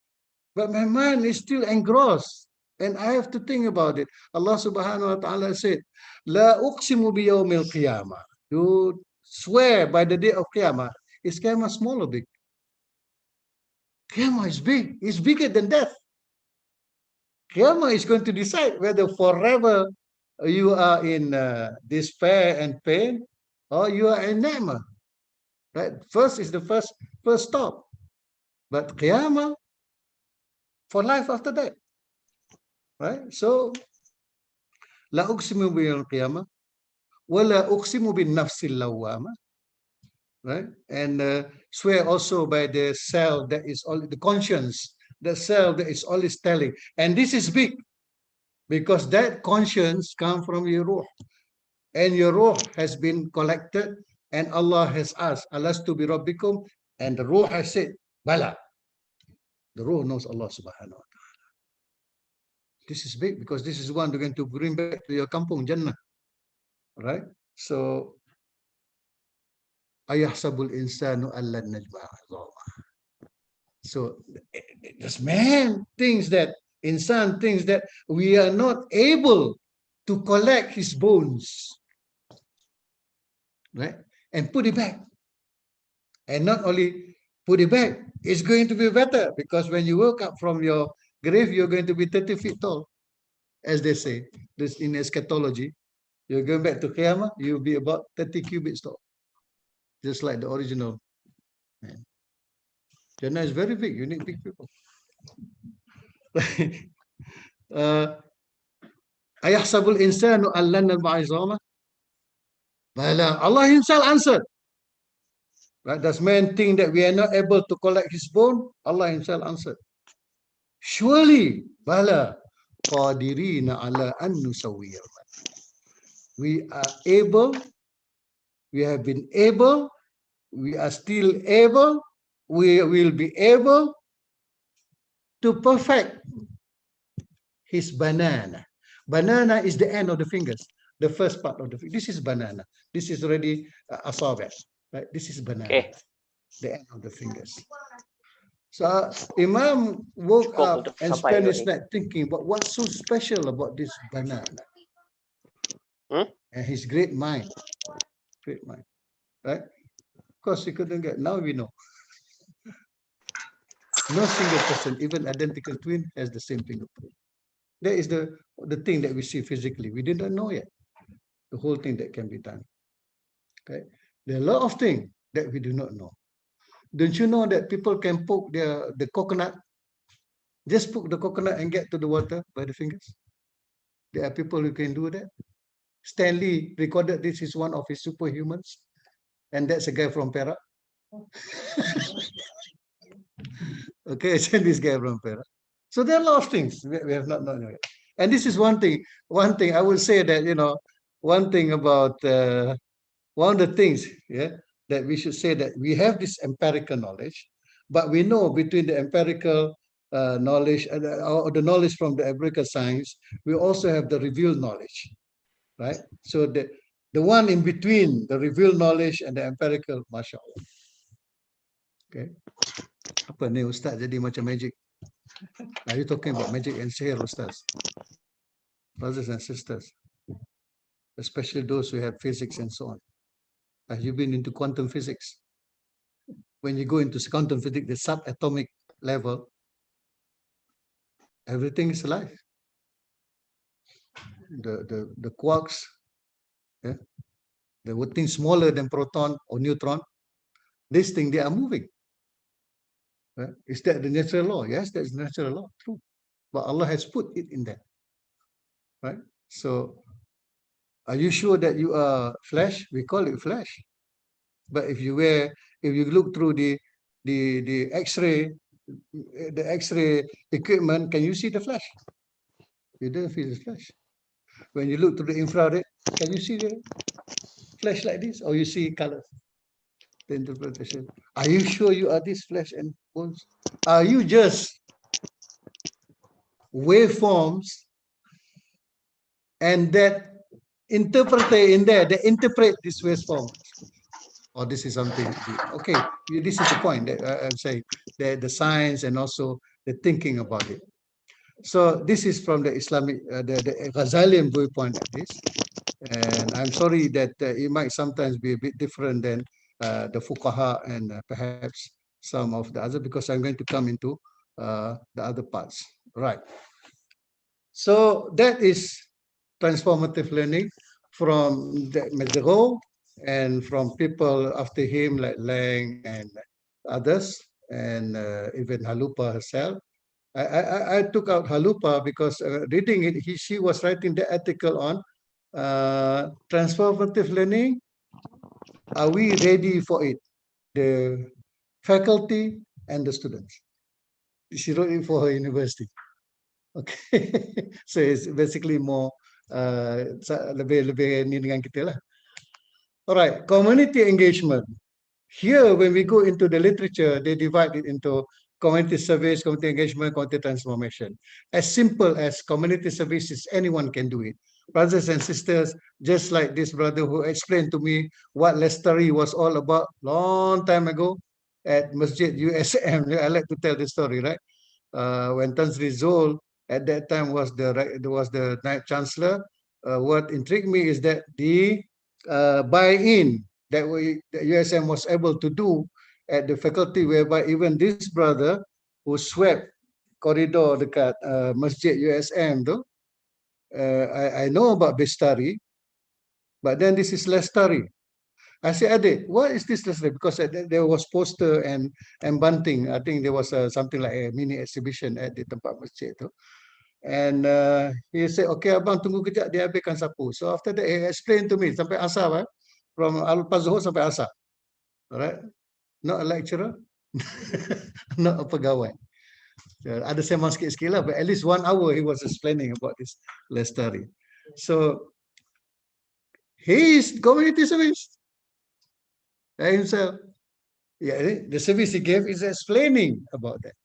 but my mind is still engrossed and I have to think about it. Allah subhanahu wa ta'ala said, La uqsimu bi yawmil qiyamah. You swear by the day of Qiyamah. Is Qiyamah small or big? Qiyamah is big. It's bigger than death. Qiyamah is going to decide whether forever you are in despair and pain or you are in ni'mah. Right? First is the first stop. But Qiyamah, for life after that. Right? So, La uqsimu bil qiyamah, wa la uqsimu bin nafsil lawwama. Right? And swear also by the self that is all the conscience, the self that is always telling. And this is big because that conscience comes from your ruh. And your ruh has been collected and Allah has asked, Alastu bi rabbikum, and the ruh has said, Bala. The ruh knows Allah subhanahu wa ta'ala. This is big because this is one you're going to bring back to your kampung Jannah. Right? So, ayahsabul insanu allan najma'a. So, this man thinks that, insan thinks that we are not able to collect his bones, right? And put it back. And not only put it back, it's going to be better because when you wake up from your grave, you're going to be 30 feet tall, as they say. This in eschatology. You're going back to Qiyamah, you'll be about 30 cubits tall, just like the original man. Jannah is very big. You need big people. Ayahsabul insanu allan al-ma'izama. Allah himself answered. Right? Does man think that we are not able to collect his bone? Allah himself answered. Surely, bala, qadirina ala an nusawwiyah. We are able, we have been able, we are still able, we will be able to perfect his banana. Banana is the end of the fingers, the first part of the finger. This is banana. This is already asabi, right? This is banana, okay. The end of the fingers. So Imam woke up and spent his night thinking about what's so special about this banana. And his great mind, great mind. right? Of course, we couldn't get. Now we know. No single person, even identical twin, has the same fingerprint. That is the thing that we see physically. We did not know yet the whole thing that can be done. Okay, there are a lot of things that we do not know. Don't you know that people can poke the coconut, just poke the coconut and get to the water by the fingers? There are people who can do that. Stanley recorded this is one of his superhumans, and that's a guy from Perak. Okay, send this guy from Perak. So there are a lot of things we have not known yet. And this is one thing. One thing I would say that, you know, one thing about one of the things, yeah, that we should say that we have this empirical knowledge, but we know between the empirical knowledge or the knowledge from the empirical science, we also have the revealed knowledge, right? So the one in between the revealed knowledge and the empirical, masya Allah. Okay. Apa ni Ustaz jadi macam magic? Are you talking about magic and sihir, Ustaz? Brothers and sisters, especially those who have physics and so on. Have you been into quantum physics? When you go into quantum physics, the subatomic level, everything is alive. The quarks, yeah, the thing smaller than proton or neutron, this thing, they are moving. Right? Is that the natural law? Yes, that's the natural law, true. But Allah has put it in there. Right? So, are you sure that you are flesh? We call it flesh. But if you look through the X-ray, the X-ray equipment, can you see the flesh? You don't feel the flesh. When you look through the infrared, can you see the flesh like this, or you see colors? The interpretation. Are you sure you are this flesh and bones? Are you just waveforms, and that interpreter in there, they interpret this waveform? Or this is something okay. This is the point that I'm saying, the science and also the thinking about it. So this is from the Islamic, the Ghazalian viewpoint at this, and I'm sorry that it might sometimes be a bit different than the fuqaha and perhaps some of the other, because I'm going to come into the other parts. Right. So that is transformative learning from the Medero and from people after him like Lang and others, and even Halupa herself. I took out Halupa because reading it, she was writing the article on transformative learning. Are we ready for it? The faculty and the students. She wrote it for her university. Okay, so it's basically more lebih ni dengan kita lah. All right, community engagement. Here, when we go into the literature, they divide it into community service, community engagement, community transformation. As simple as community services, anyone can do it. Brothers and sisters, just like this brother who explained to me what Lestari was all about long time ago at Masjid USM. I like to tell the story, right? When Tan Sri Zul at that time was the Night Chancellor. What intrigued me is that the buy-in that the USM was able to do at the faculty, whereby even this brother who swept corridor dekat Masjid USM tu, I know about Bestari, but then this is Lestari. I said, Adik, what is this Lestari? Because there was poster and bunting. I think there was something like a mini exhibition at the tempat masjid tu. And he said, okay, abang tunggu kejap, dia habiskan sapu. So after that, he explained to me sampai asar, from Al-Lepas Zuhur sampai asar. Alright, not a lecturer, not a pegawai. Ada sembang sikit-sikit lah, but at least 1 hour he was explaining about this Lestari. So he is community service himself. Yeah, the service he gave is explaining about that.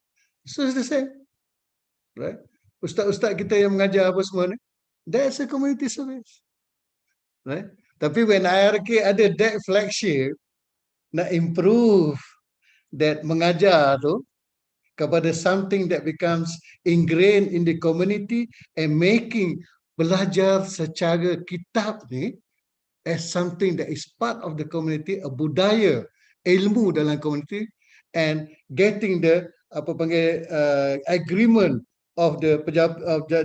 So it's the same, right? Ustaz-ustaz kita yang mengajar apa semua ni, that's a community service, right? Tapi when IRK ada that flagship, nak improve that mengajar tu kepada something that becomes ingrained in the community and making belajar secara kitab ni, as something that is part of the community, a budaya, ilmu dalam community, and getting the agreement of the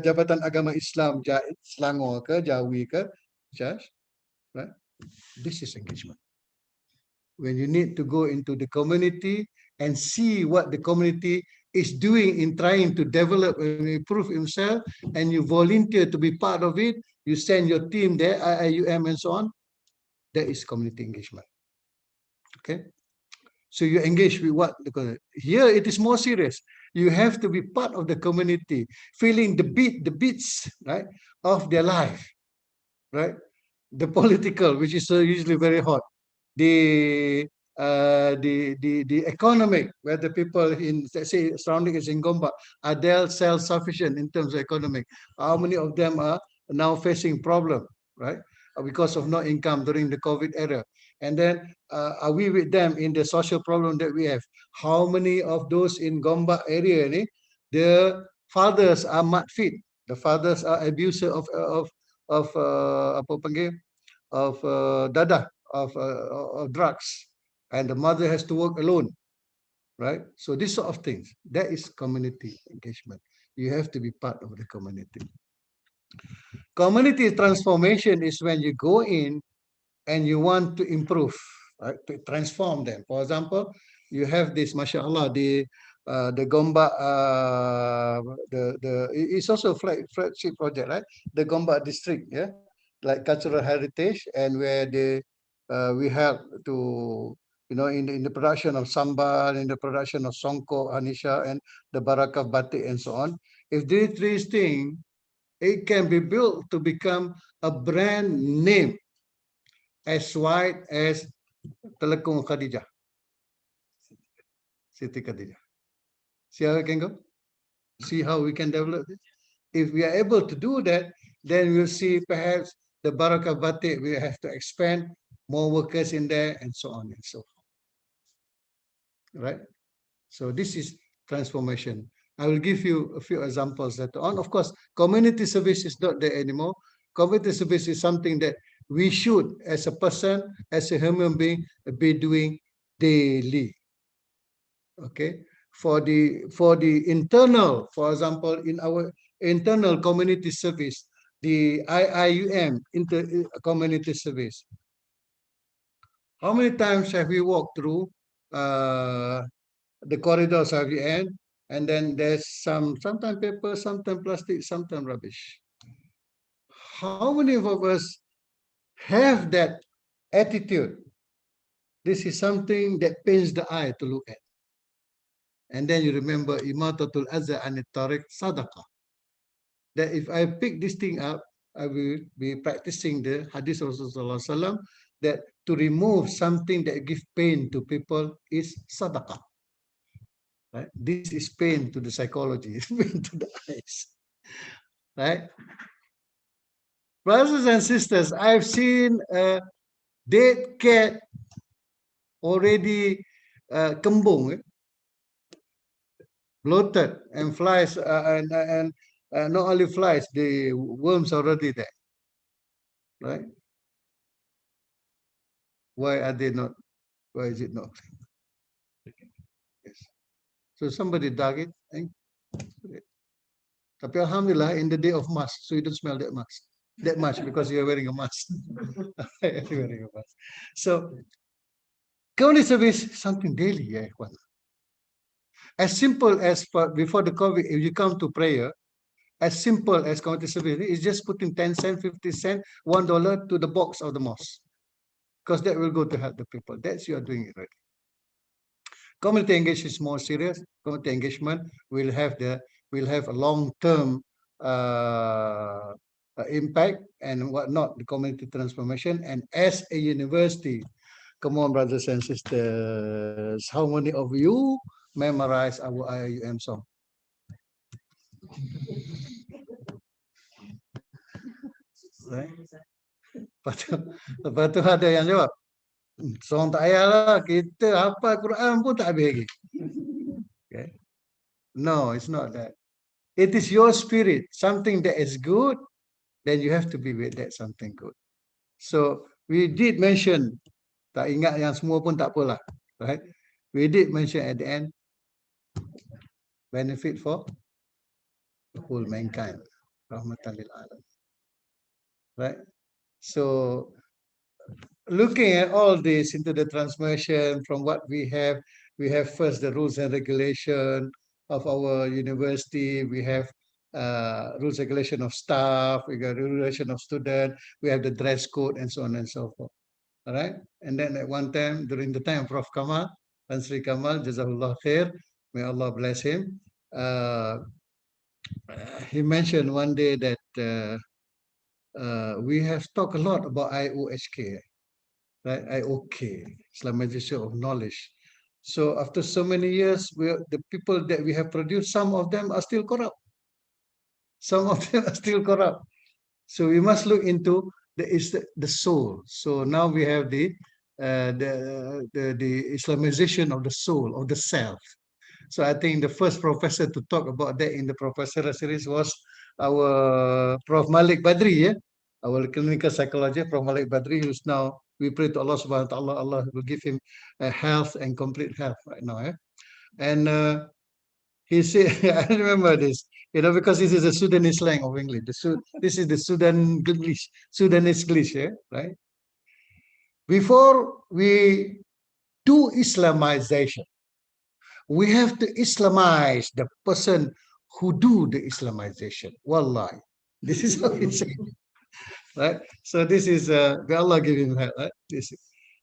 Jabatan Agama Islam Selangor ke Jawi ke, right? This is engagement. When you need to go into the community and see what the community is doing in trying to develop and improve himself, and you volunteer to be part of it, you send your team there, IIUM and so on, that is community engagement. Okay? So you engage with what? Here it is more serious. You have to be part of the community, feeling the beats, right, of their life, right? The political, which is usually very hot. The economic, where the people in, let's say, surrounding is in Gombak, are they self-sufficient in terms of economic? How many of them are now facing problem, right? Because of no income during the COVID era. And then are we with them in the social problem that we have? How many of those in Gombak area, the fathers are mud fit, the fathers are abuser of apa panggil, of dadah, of drugs, and the mother has to work alone, right? So these sort of things, that is community engagement. You have to be part of the community. Community transformation is when you go in and you want to improve, right? To transform them. For example, you have this, mashallah, the Gombak, it's also a flagship project, right? The Gombak district, yeah, like cultural heritage, and where we help to, in the production of sambal, in the production of songkok, anisha, and the barakah batik, and so on. If these three things, it can be built to become a brand name as wide as Telekung Khadijah, Siti Khadijah. See how we can go? See how we can develop this? If we are able to do that, then we'll see perhaps the Barakah Batik, we have to expand more workers in there, and so on and so forth. Right? So this is transformation. I will give you a few examples later on. Of course, community service is not there anymore. Community service is something that we should, as a person, as a human being, be doing daily. Okay, for the internal, for example, in our internal community service, the IIUM, community service. How many times have we walked through the corridors of IIUM, and then there's sometimes paper, sometimes plastic, sometimes rubbish? How many of us have that attitude? This is something that pains the eye to look at. And then you remember imatatul azza anit tariq sadaqah. That if I pick this thing up, I will be practicing the hadith of Rasulullah, that to remove something that gives pain to people is sadaqah. Right? This is pain to the psychology, it's pain to the eyes. Right? Brothers and sisters, I've seen a dead cat already kembung, bloated, and flies, and not only flies, the worms are already there. Right? Why are they not? Why is it not? Yes. So somebody dug it. Tapi alhamdulillah, in the day of mask, so you don't smell that much because you're wearing a mask. You're wearing a mask. So community service, something daily, yeah. As simple as before the COVID, if you come to prayer, as simple as community service, is just putting 10 cents, 50 cents, $1 to the box of the mosque, because that will go to help the people. That's you are doing it right. Community engagement is more serious. Community engagement will have a long-term impact and whatnot, the community transformation. And as a university, come on, brothers and sisters, how many of you memorize our IIUM song? Right? Lepas tu ada yang jawab, song tak payahlah, kita hafal Quran pun tak habis lagi. Okay? No, it's not that. It is your spirit, something that is good, then you have to be with that something good. So we did mention, tak ingat yang semua pun tak apalah, right? We did mention at the end, benefit for the whole mankind, rahmatan lil alam, right? So looking at all this into the transformation from what we have first the rules and regulation of our university, we have rules regulation of staff, we got regulation of student, we have the dress code and so on and so forth. All right. And then at one time, during the time of Prof. Kamal, Tan Sri Kamal, Jazahullah Khair, may Allah bless him. He mentioned one day that we have talked a lot about IOHK, right? IOK, Islamization of Knowledge. So after so many years, the people that we have produced, some of them are still corrupt. Some of them are still corrupt. So we must look into the soul. So now we have the Islamization of the soul, of the self. So I think the first professor to talk about that in the professor series was our Prof. Malik Badri, yeah? Our clinical psychologist, Prof. Malik Badri, who's now, we pray to Allah subhanahu wa ta'ala, Allah will give him health and complete health right now. Yeah? And he said, I remember this, because this is a Sudanese slang of English. This is the Sudanese English, yeah? Right? Before we do Islamization, we have to Islamize the person who do the Islamization. Wallahi. This is how it's said. Right? So this is, may Allah give him help, right?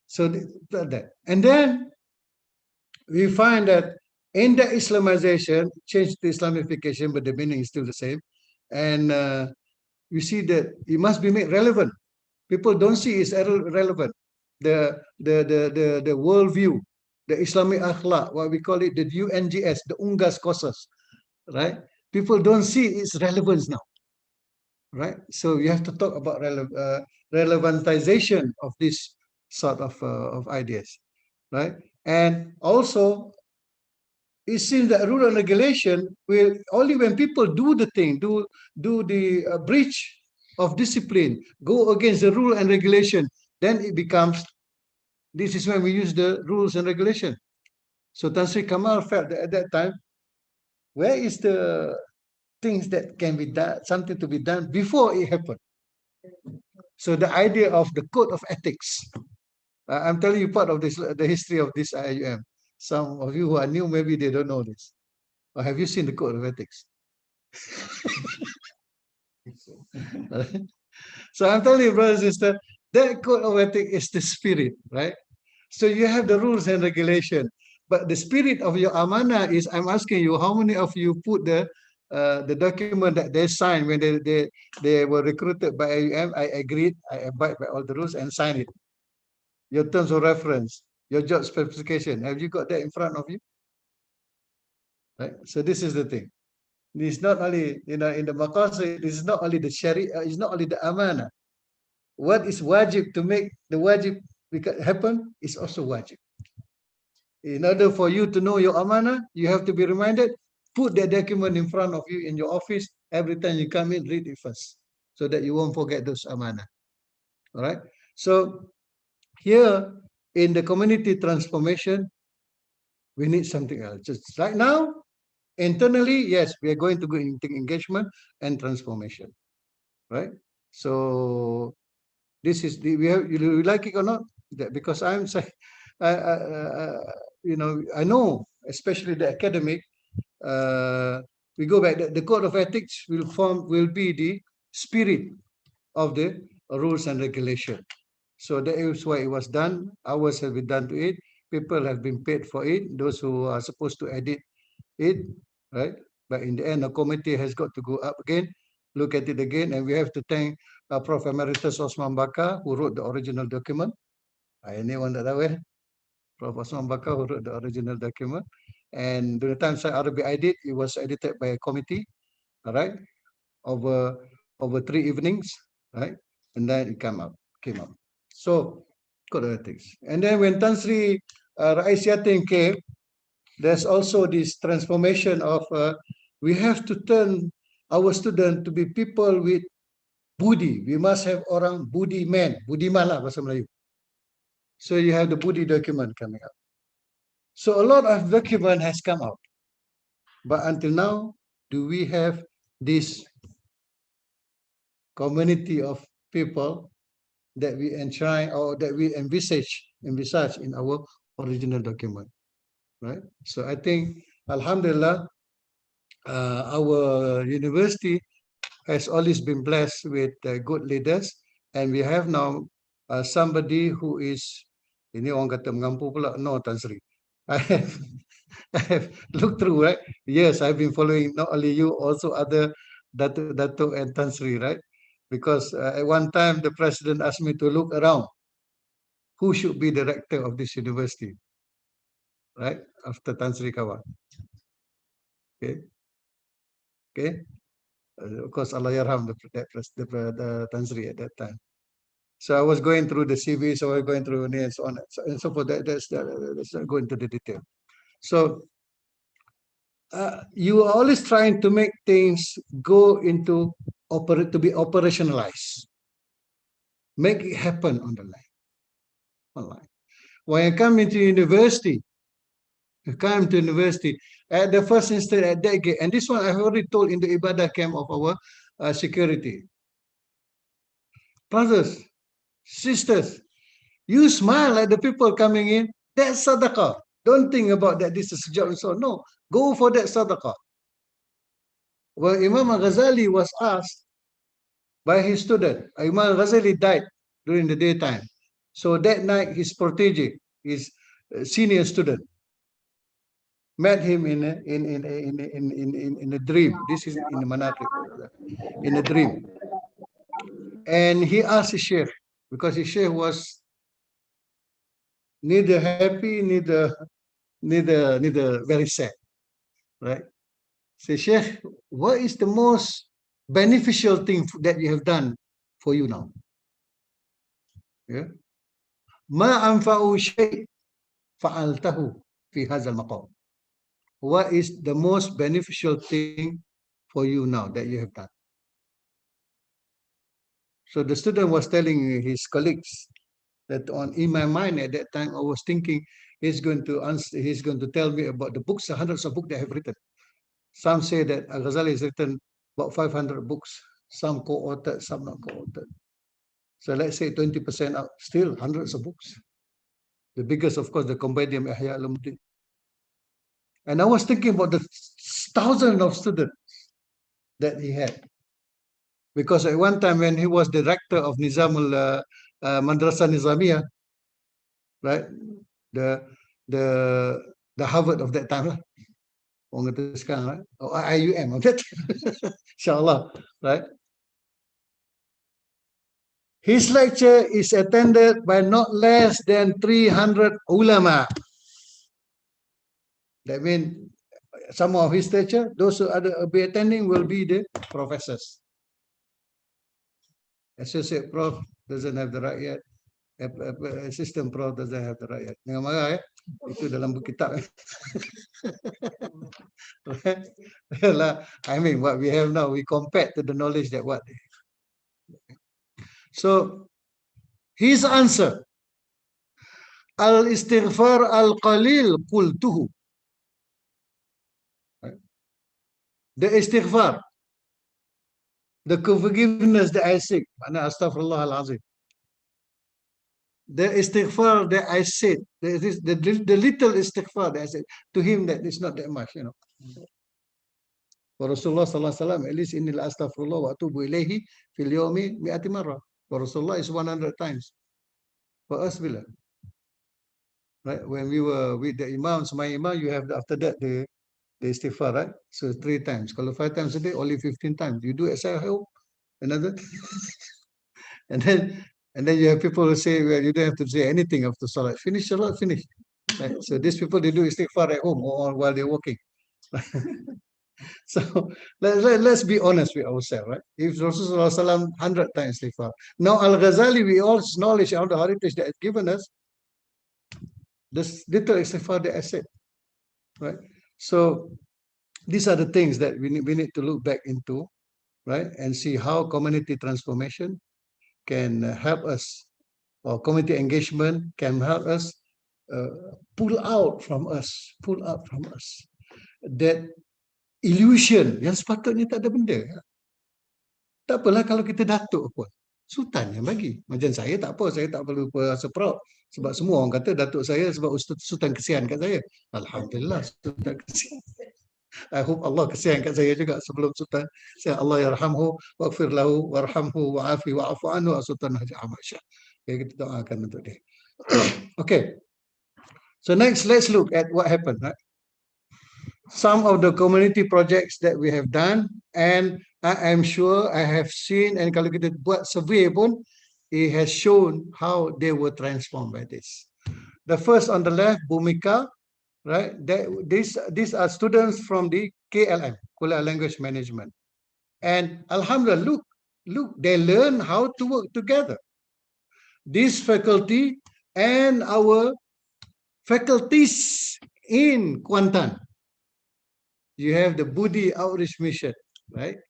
So that. And then we find that in the Islamization, change the Islamification, but the meaning is still the same. And you see that it must be made relevant. People don't see it's relevant. The worldview, the Islamic akhlaq, what we call it, the UNGS, the Ungas Kosas, right? People don't see its relevance now, right? So you have to talk about relevantization of this sort of ideas, right? And also, it seems that rule and regulation will only when people do the thing, do the breach of discipline, go against the rule and regulation, then it becomes, this is when we use the rules and regulation. So Tan Sri Kamal felt that at that time, where is the things that can be done, something to be done before it happened? So the idea of the code of ethics, I'm telling you part of this, the history of this IUM. Some of you who are new, maybe they don't know this. Or have you seen the code of ethics? So I'm telling you, brothers and sisters, that code of ethics is the spirit, right? So you have the rules and regulation, but the spirit of your amana is, I'm asking you, how many of you put the document that they signed when they were recruited by IUM? I agreed, I abide by all the rules and sign it. Your terms of reference, your job specification, have you got that in front of you? Right. So this is the thing. It's not only, in the maqasid, this is not only the sharia, it's not only the amana. What is wajib to make the wajib happen is also wajib. In order for you to know your amana, you have to be reminded, put that document in front of you in your office. Every time you come in, read it first, so that you won't forget those amana. All right. So here in the community transformation, we need something else. Just right now, internally, yes, we are going to go into engagement and transformation, right? So this is the, you like it or not? Because I'm saying, I know, especially the academic, we go back. The code of ethics will be the spirit of the rules and regulation. So that is why it was done. Hours have been done to it. People have been paid for it. Those who are supposed to edit it, right? But in the end, the committee has got to go up again, look at it again, and we have to thank Prof. Emeritus Osman Bakar, who wrote the original document. Anyone that aware? Prof. Osman Bakar, who wrote the original document. And during the time Syed Arabi edited, it was edited by a committee, all right, over 3 evenings, right? And then it came up. So, code of ethics. And then when Tan Sri Rais Yatin came, there's also this transformation of we have to turn our students to be people with budi. We must have orang budi man, budiman lah bahasa Melayu. So you have the budi document coming up. So a lot of document has come out. But until now, do we have this community of people that we enshrine or that we envisage in our original document, right? So I think, Alhamdulillah, our university has always been blessed with good leaders, and we have now somebody who is, ini orang kata mengampu pula, no Tan Sri. I have looked through, right? Yes, I've been following not only you, also other Dato and Tan Sri, right? Because at one time the president asked me to look around who should be the rector of this university, right? After Tan Sri Kawan. Okay. Of course, Allah Yarham, the Tan Sri at that time. So I was going through the CV, so I was going through and so on and so forth. Let's not go into the detail. So you are always trying to make things go into to be operationalized. Make it happen on the line. Online. When you come into university, at the first instance at that gate, and this one I've already told in the Ibadah camp of our security. Brothers, sisters, you smile at the people coming in, that's sadaqah. Don't think about that this is a job and so on. No, go for that sadaqah. Well, Imam Ghazali was asked by his student. Imam Ghazali died during the daytime. So that night, his protege, his senior student, met him in a dream. This is in the Manaqib, in a dream. And he asked his sheikh, because his sheikh was neither happy, neither very sad, right? Say, Sheikh, what is the most beneficial thing that you have done for you now? Yeah. Ma anfa'u shay fa'altahu fi hadzal maqam. What is the most beneficial thing for you now that you have done? So the student was telling his colleagues that in my mind at that time, I was thinking he's going to tell me about the books, hundreds of books that I have written. Some say that Ghazali has written about 500 books, some co-authored, some not co-authored. So let's say 20% out, still hundreds of books. The biggest, of course, the Compendium Ihya Ulumuddin. And I was thinking about the thousands of students that he had. Because at one time when he was director of Nizamul Madrasah Nizamiyah, right? The Harvard of that time, orang kata sekarang, right? Or IUM of that time. Inshallah, right? His lecture is attended by not less than 300 ulama. That means some of his lecture, those who are be attending will be the professors. Associate prof doesn't have the right yet. Assistant prof doesn't have the right yet. Jangan marah ya. Itu dalam buku kitab. I mean, what we have now, we compare to the knowledge that what. So, his answer, al-istighfar al-qalil qultuhu. The istighfar, the forgiveness that I seek, astaghfirullah al-azim. The istighfar that I said, the little istighfar that I said, to him that is not that much, you know. For Rasulullah sallallahu alaihi wasallam, at least innil astaghfirullah wa atubu ilayhi fil yawmi mi'ati marrah. For Rasulullah is 100 times. For us, bila? Right? When we were with the imams, my imam, you have after that the istighfar, right? So 3 times. Kalau 5 times a day, only 15 times. You do as I hope, another. and then you have people who say, well, you don't have to say anything after salat. Finish salat, finish. Right? So these people, they do istighfar at home or while they're working. So let's be honest with ourselves, right? If Rasulullah 100 times istighfar. Now Al-Ghazali, we all knowledge all the heritage that has given us, this little istighfar that I said, right? So these are the things that we need to look back into right? And see how community transformation can help us, or community engagement can help us pull out from us that illusion yang sepatutnya tak ada benda. Tak apalah kalau kita datuk pun. Sultan yang bagi. Macam saya tak apa, saya tak perlu rasa proud. Sebab semua orang kata datuk saya sebab Sultan kesian kat saya. Alhamdulillah, Sultan kesian. I hope Allah kesian kat saya juga sebelum Sultan. Saya Allah yarhamhu, waghfir lahu, warhamhu, wa'afi, wa'afu anhu, Sultan Haji Ahmad Shah. Okay, kita doakan untuk dia. Okay. So next, let's look at what happened. Right? Some of the community projects that we have done, and I am sure I have seen, and kalau kita buat survey pun, it has shown how they were transformed by this. The first on the left, Bhumika, right? These are students from the KLM, Kuala Language Management. And Alhamdulillah, look, they learn how to work together. This faculty and our faculties in Kuantan. You have the Budi Outreach Mission, right?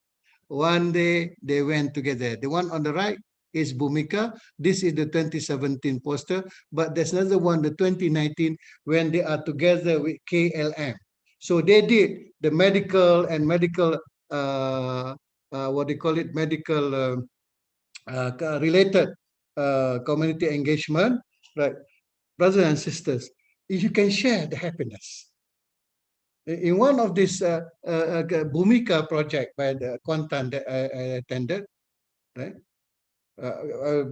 One day they went together. The one on the right is Bhumika. This is the 2017 poster, but there's another one, the 2019, when they are together with KLM. So they did the medical and medical, what they call it, medical related community engagement, right? Brothers and sisters, you can share the happiness. In one of this Bhumika project by the Kuantan that I attended, right?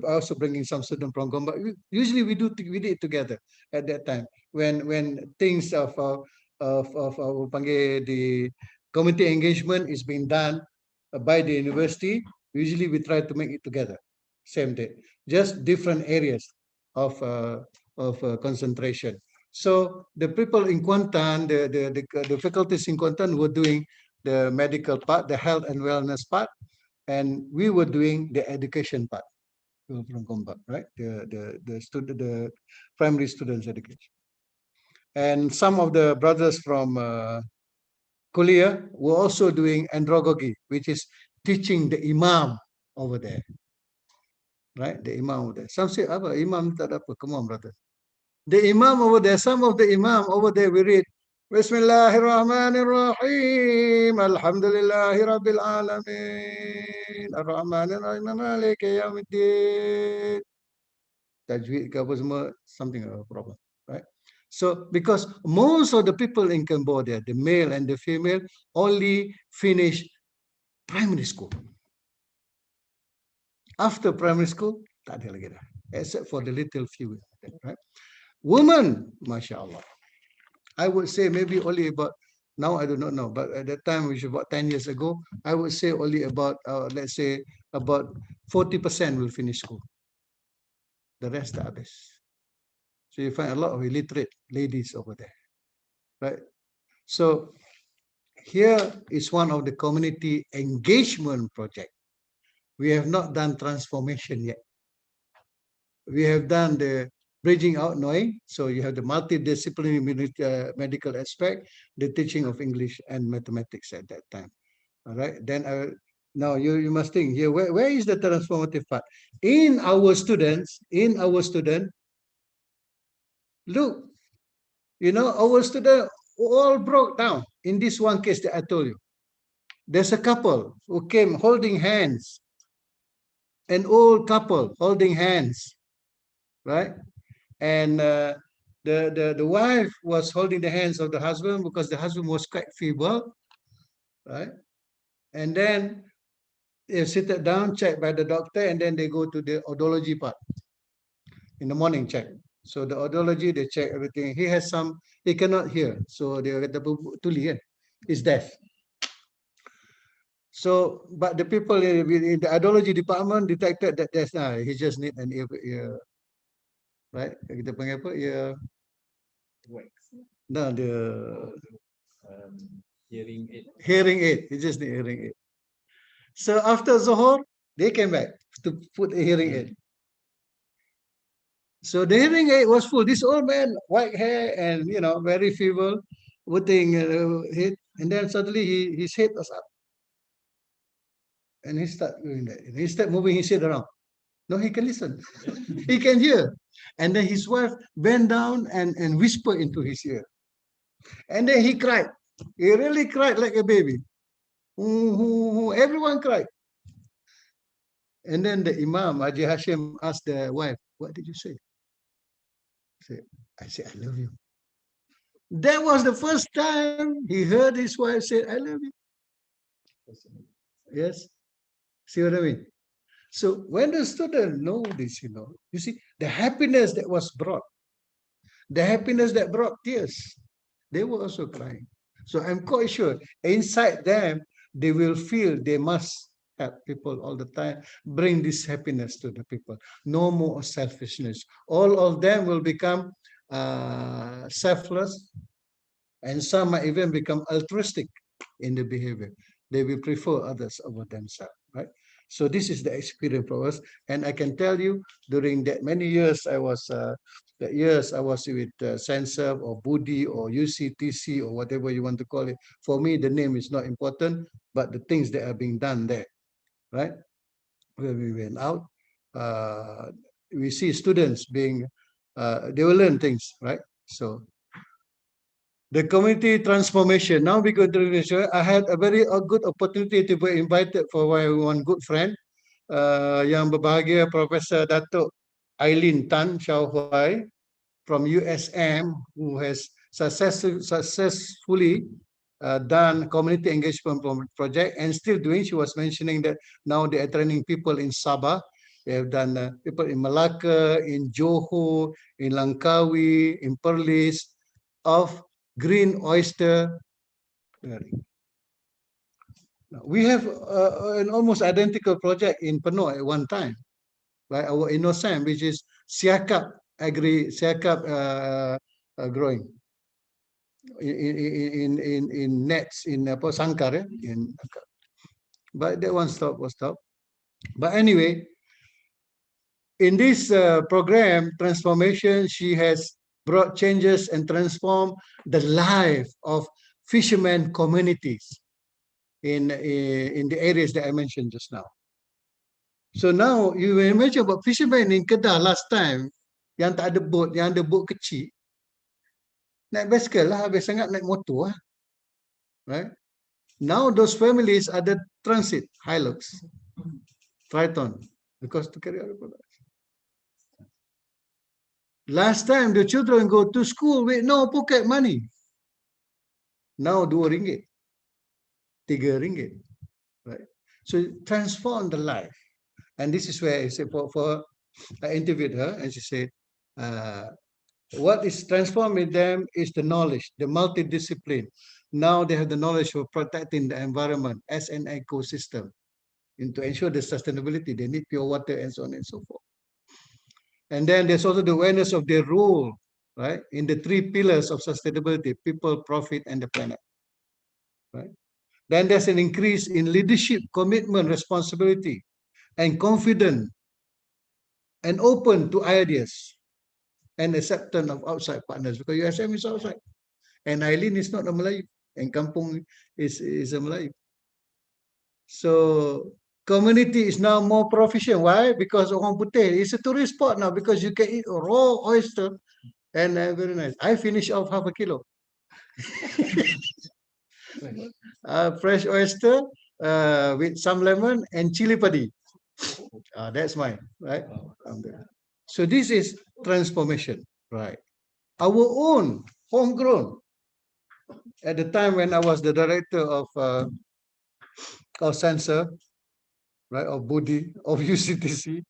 Also bringing some students from Gombak. Usually we did it together at that time when things of the community engagement is being done by the university. Usually we try to make it together, same day, just different areas of concentration. So the people in Kuantan, the faculties in Kuantan were doing the medical part, the health and wellness part, and we were doing the education part from Gombak, right? The primary students education. And some of the brothers from Kuliah were also doing andragogy, which is teaching the imam over there, right? The imam over there. Some say, "Apa imam tak ada apa?" Come on, brother. The imam over there, some of the imam over there, we read, Bismillahirrahmanirrahim, Alhamdulillahi Rabbil Alamin, Ar-Rahmanirrahim, Maliki Yawmiddin. Tajweed ke apa semua, something of a problem, right? So, because most of the people in Cambodia, the male and the female, only finish primary school. After primary school, tak ada lagi dah, except for the little few, right? Women, mashallah, I would say maybe only about, now I do not know, but at that time, which is about 10 years ago, I would say only about, let's say, about 40% will finish school. The rest are habis. So you find a lot of illiterate ladies over there, right? So here is one of the community engagement project. We have not done transformation yet. We have done the bridging out knowing. So you have the multidisciplinary medical aspect, the teaching of English and mathematics at that time. All right. Then now you must think here, where is the transformative part? In our students, look, you know, our students all broke down in this one case that I told you. There's a couple who came holding hands, an old couple holding hands, right? And the wife was holding the hands of the husband because the husband was quite feeble, right? And then they sit down, checked by the doctor, and then they go to the audiology part. In the morning, check. So the audiology, they check everything. He has some, he cannot hear. So they get the tuli, he's deaf. So, but the people in the audiology department detected that there's he just need an ear, right? Kita panggil apa? Ear wax. No, the hearing aid. Hearing aid. He just need hearing aid. So after Zohor, they came back to put a hearing aid. So the hearing aid was full. This old man, white hair and, you know, very feeble, putting head, and then suddenly his head was up. And he start doing that. He start moving his head around. No, he can listen. He can hear. And then his wife bent down and whispered into his ear. And then he cried. He really cried like a baby. Everyone cried. And then the Imam, Haji Hashim, asked the wife, what did you say? I said, I love you. That was the first time he heard his wife say, I love you. Yes. See what I mean? So when the student know this, you see, the happiness that was brought, the happiness that brought tears, they were also crying. So I'm quite sure inside them, they will feel they must help people all the time, bring this happiness to the people. No more selfishness. All of them will become selfless, and some might even become altruistic in the behavior. They will prefer others over themselves, right? So this is the experience for us, and I can tell you, during that many years, I was with Sanserv or Budi or UCTC or whatever you want to call it. For me, the name is not important, but the things that are being done there, right? When we went out, we see students being, they will learn things, right? So the community transformation. Now we go to I had a very good opportunity to be invited for one good friend, yang berbahagia Professor Dato Eileen Tan Shao Huai from USM, who has successfully done community engagement project and still doing. She was mentioning that now they are training people in Sabah. They have done people in Malacca, in Johor, in Langkawi, in Perlis, of green oyster. We have an almost identical project in Penang at one time, right? Our Innocent, which is siakap growing in nets in Sangkar, but that one was stopped. But anyway, in this program transformation, she has brought changes and transformed the life of fishermen communities in the areas that I mentioned just now. So now you imagine about fishermen in Kedah last time, yang tak ada boat, yang ada boat kecil, naik basikal lah, habis sangat naik motor lah, right? Now those families are the transit Hilux, Triton, because to carry out the product. Last time the children go to school with no pocket money. Now RM2, RM3, right? So transform the life. And this is where I said, I interviewed her and she said, what is transforming them is the knowledge, the multidiscipline. Now they have the knowledge of protecting the environment as an ecosystem. And to ensure the sustainability, they need pure water and so on and so forth. And then there's also the awareness of their role, right? In the 3 pillars of sustainability: people, profit, and the planet, right? Then there's an increase in leadership, commitment, responsibility, and confident, and open to ideas, and acceptance of outside partners, because USM is outside, and Eileen is not a Melayu, and Kampung is a Melayu. So community is now more proficient. Why? Because orang putih, it's a tourist spot now, because you can eat raw oyster, and very nice. I finish off half a kilo. Fresh oyster with some lemon and chili padi. That's mine, right? So this is transformation, right? Our own homegrown. At the time when I was the director of Sensor, right, of Budi, of UCTC,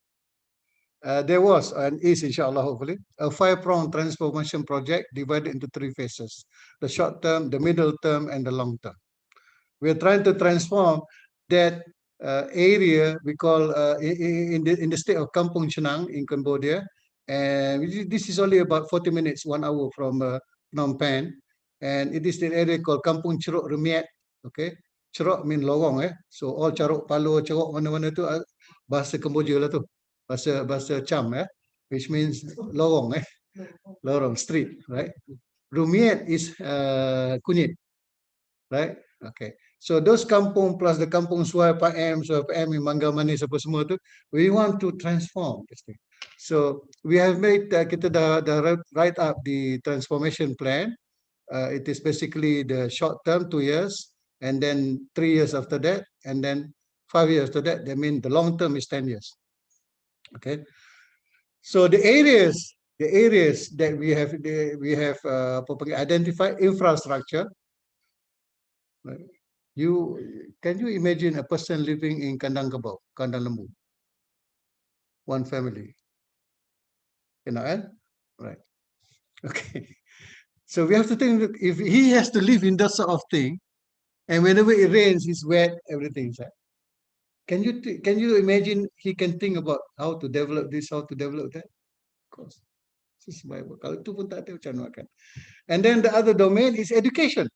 there was and is, inshallah, hopefully, a 5-pronged transformation project divided into 3 phases: the short term, the middle term, and the long term. We're trying to transform that area we call in the state of Kampung Chenang in Cambodia, and this is only about 40 minutes, 1 hour from Phnom Penh, and it is the area called Kampung Ceruk Remiat. Okay, ceruk mean lorong, so all caruk palu ceruk mana-mana tu bahasa Kemboja lah tu, bahasa Cham, which means lorong, lorong, street, right? Rumiat is kunyit, right? Okay. So those kampung plus the kampung Suai PM in Mangga Manis apa semua tu, we want to transform this thing. So we have made kita dah write up the transformation plan. It is basically the short term 2 years, and then 3 years after that, and then 5 years after that. That means the long term is 10 years. Okay. So the areas that we have identified infrastructure. Right? Can you imagine a person living in Kandang Kebau, Kandang Lembu? One family. You know, right? Okay. So we have to think, if he has to live in that sort of thing, and whenever it rains, it's wet, everything's wet. Can you imagine he can think about how to develop this, how to develop that? Of course. Kalau itu pun tak ada macam mana kan. And then the other domain is education.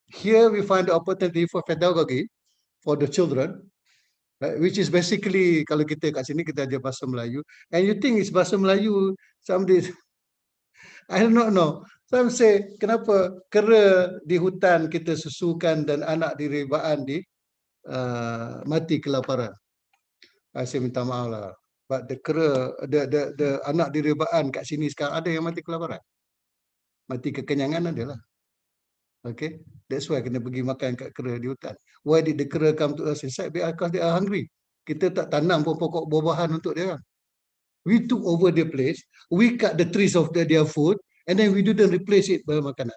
Here we find the opportunity for pedagogy for the children, right, which is basically, kalau kita kat sini kita ajar bahasa Melayu, and you think it's bahasa Melayu, somebody, I do not know. Some say, kenapa kera di hutan kita susukan dan anak di rebaan di mati kelaparan? Saya minta maaf lah. But the kera, the anak di rebaan kat sini sekarang ada yang mati kelaparan. Mati kekenyangan ada lah. Okay, that's why kena pergi makan kat kera di hutan. Why did the kera come to us inside? Because they are hungry. Kita tak tanam pokok buah-buahan untuk dia. We took over the place, we cut the trees of their food, and then we didn't replace it by makanan.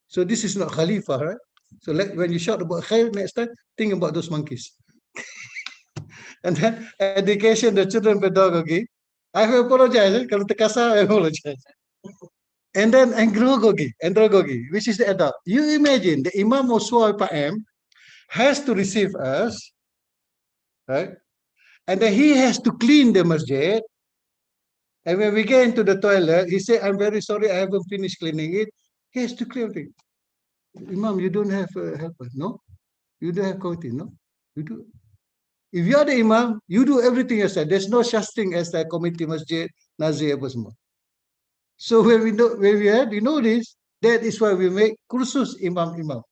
So this is not Khalifah, right? So when you shout about khair next time, think about those monkeys. And then education, the children pedagogy. I have apologized. Kalau terkasar, I apologize. And then andragogy, which is the adult. You imagine the Imam Oswal Pa'am has to receive us, right? And then he has to clean the masjid. And when we get into the toilet, he said, I'm very sorry, I haven't finished cleaning it. He has to clean it. Imam, you don't have a helper, no? You don't have committee, no? You do. If you are the Imam, you do everything yourself. There's no such thing as a committee masjid, nazir, apa semua. So when we know this, that is why we make kursus imam,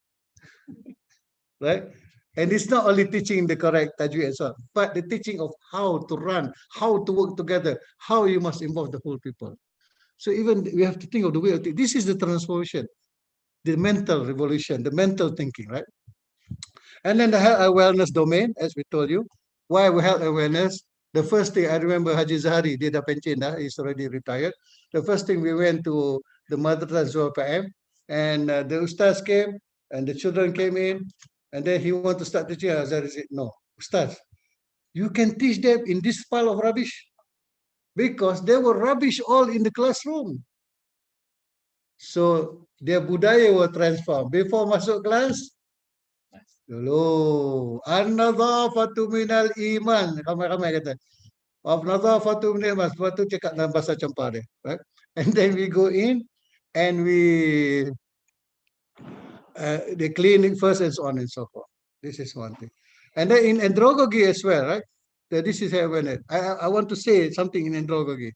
right? And it's not only teaching the correct tajweed and so on, but the teaching of how to run, how to work together, how you must involve the whole people. So even we have to think of the way of thinking. This is the transformation, the mental revolution, the mental thinking, right? And then the health awareness domain, as we told you. Why we health awareness? The first thing I remember, Haji Zahari, dia dah pension dah, he's already retired. The first thing we went to the Madrasah Zuhur PM, and the Ustaz came, and the children came in, and then he wanted to start teaching. Zahari said, no, Ustaz, you can teach them in this pile of rubbish, because there were rubbish all in the classroom. So their budaya will transform. Before masuk kelas, dulu an-nadhafatu minal iman, ramai-ramai kata an-nadhafatu minal iman, sebab tu cakap dalam bahasa Cempah dia, right? And then we go in and we they clean it first and so on and so forth. This is one thing. And then in andragogy as well, right? This is awareness. I want to say something in andragogy.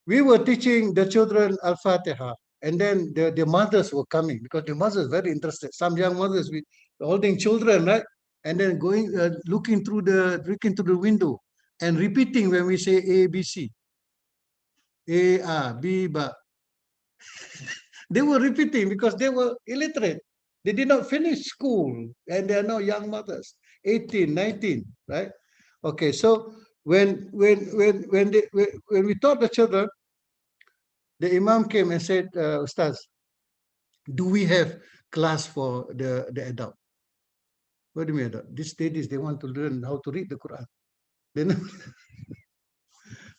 We were teaching the children Al-Fatiha, and then the mothers were coming, because the mothers were very interested. Some young mothers with holding children, right? And then going, looking through the window and repeating when we say A, B, C. A, A, B, B. They were repeating because they were illiterate. They did not finish school, and they are now young mothers, 18, 19, right? Okay, so when we taught the children, the Imam came and said, Ustaz, do we have class for the adult? What do you mean adult? These ladies, they want to learn how to read the Quran. Then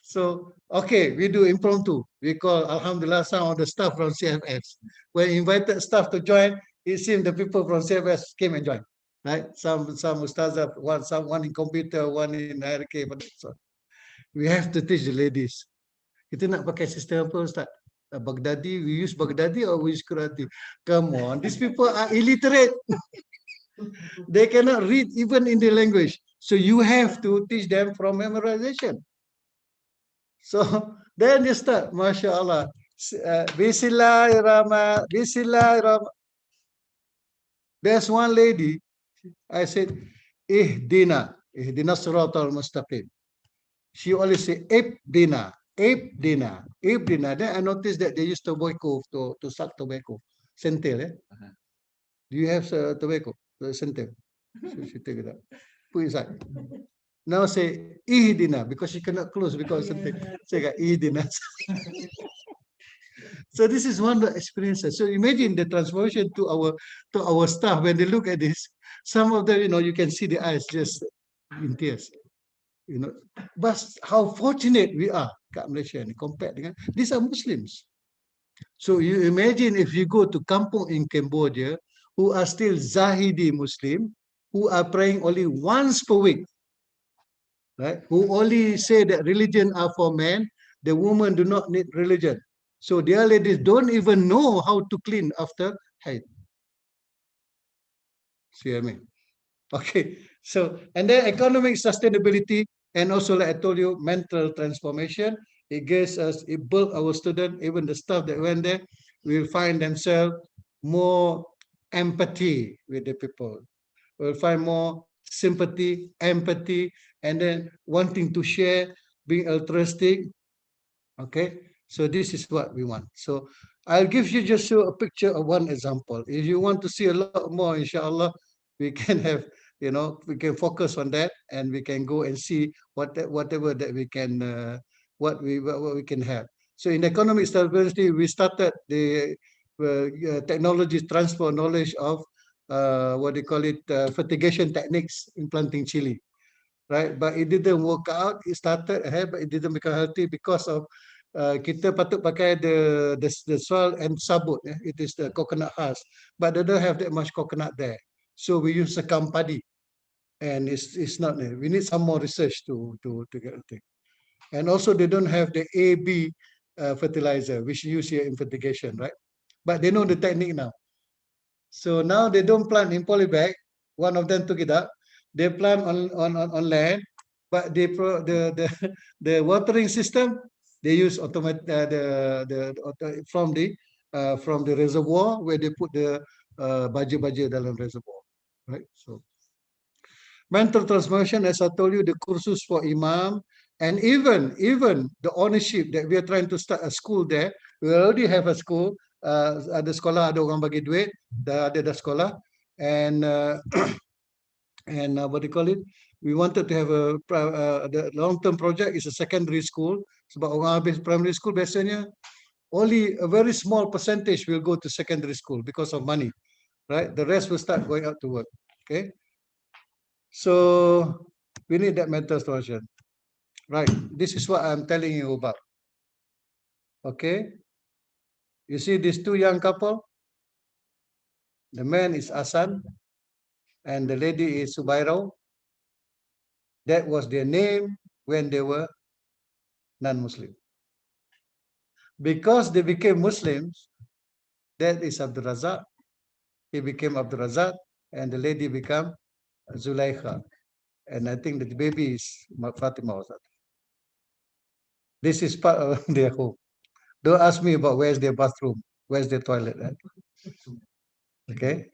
so, okay, we do impromptu. We call, Alhamdulillah, some of the staff from CFS. When invited staff to join, it seemed the people from CFS came and joined. Right? Some ustazah, one in computer, one in RK. So we have to teach the ladies. Kita nak pakai sistem apa, Ustaz? Baghdadi, we use Baghdadi or we use Qurati? Come on, these people are illiterate. They cannot read even in the language. So you have to teach them from memorization. So then you start, MashaAllah. Bismillahirrahmanirrahim. There's one lady, I said, Ihdina siratal mustaqim. She always say, Ibdina. Then I noticed that they use tobacco to suck tobacco. Sentil, eh? Do you have tobacco? Sentil. She take it out. Put inside. Now say Ihdina because she cannot close because sentil. Say Ihdina. So this is one of the experiences. So imagine the transformation to our staff when they look at this. Some of them, you can see the eyes just in tears. But how fortunate we are kat Malaysia ni compared dengan these are Muslims. So you imagine if you go to kampung in Cambodia who are still Zahidi Muslim, who are praying only once per week, right? Who only say that religion are for men, the women do not need religion. So their ladies don't even know how to clean after haid. See what I mean? Okay, so and then economic sustainability and also like I told you, mental transformation. It gives us, it built our student, even the staff that went there, will find themselves more empathy with the people. Will find more sympathy, empathy, and then wanting to share, being altruistic. Okay, so this is what we want. So I'll give you just a picture of one example. If you want to see a lot more, inshallah, we can have, we can focus on that and we can go and see whatever that we can, what we can have. So in economic stability, we started the technology transfer knowledge of what they call it, fertigation techniques in planting chili. Right, but it didn't work out. It started ahead, but it didn't become healthy because of kita patut pakai the soil and sabut. It is the coconut husk, but they don't have that much coconut there. So we use sekam padi, and it's not. We need some more research to get the thing. And also they don't have the AB fertilizer, which you use here in fertigation, right? But they know the technique now. So now they don't plant in polybag. One of them took it up. They plant on land, but the watering system they use automatic from the reservoir where they put the baja dalam reservoir, right? So mental transformation, as I told you, the kursus for imam, and even the ownership that we are trying to start a school there. We already have a school. Ada sekolah, ada orang bagi duit, ada sekolah, and and what do you call it? We wanted to have the long-term project is a secondary school. Sebab orang habis primary school biasanya only a very small percentage will go to secondary school because of money, right? The rest will start going out to work. Okay, so we need that mental transformation, right? This is what I'm telling you about. Okay, you see these two young couple. The man is Asan and the lady is Subairao. That was their name when they were non-Muslim. Because they became Muslims, that is Abdul Razak. He became Abdul Razak and the lady became Zulaikha. And I think that the baby is Fatima. This is part of their home. Don't ask me about where's their bathroom, where's their toilet. Right? Okay.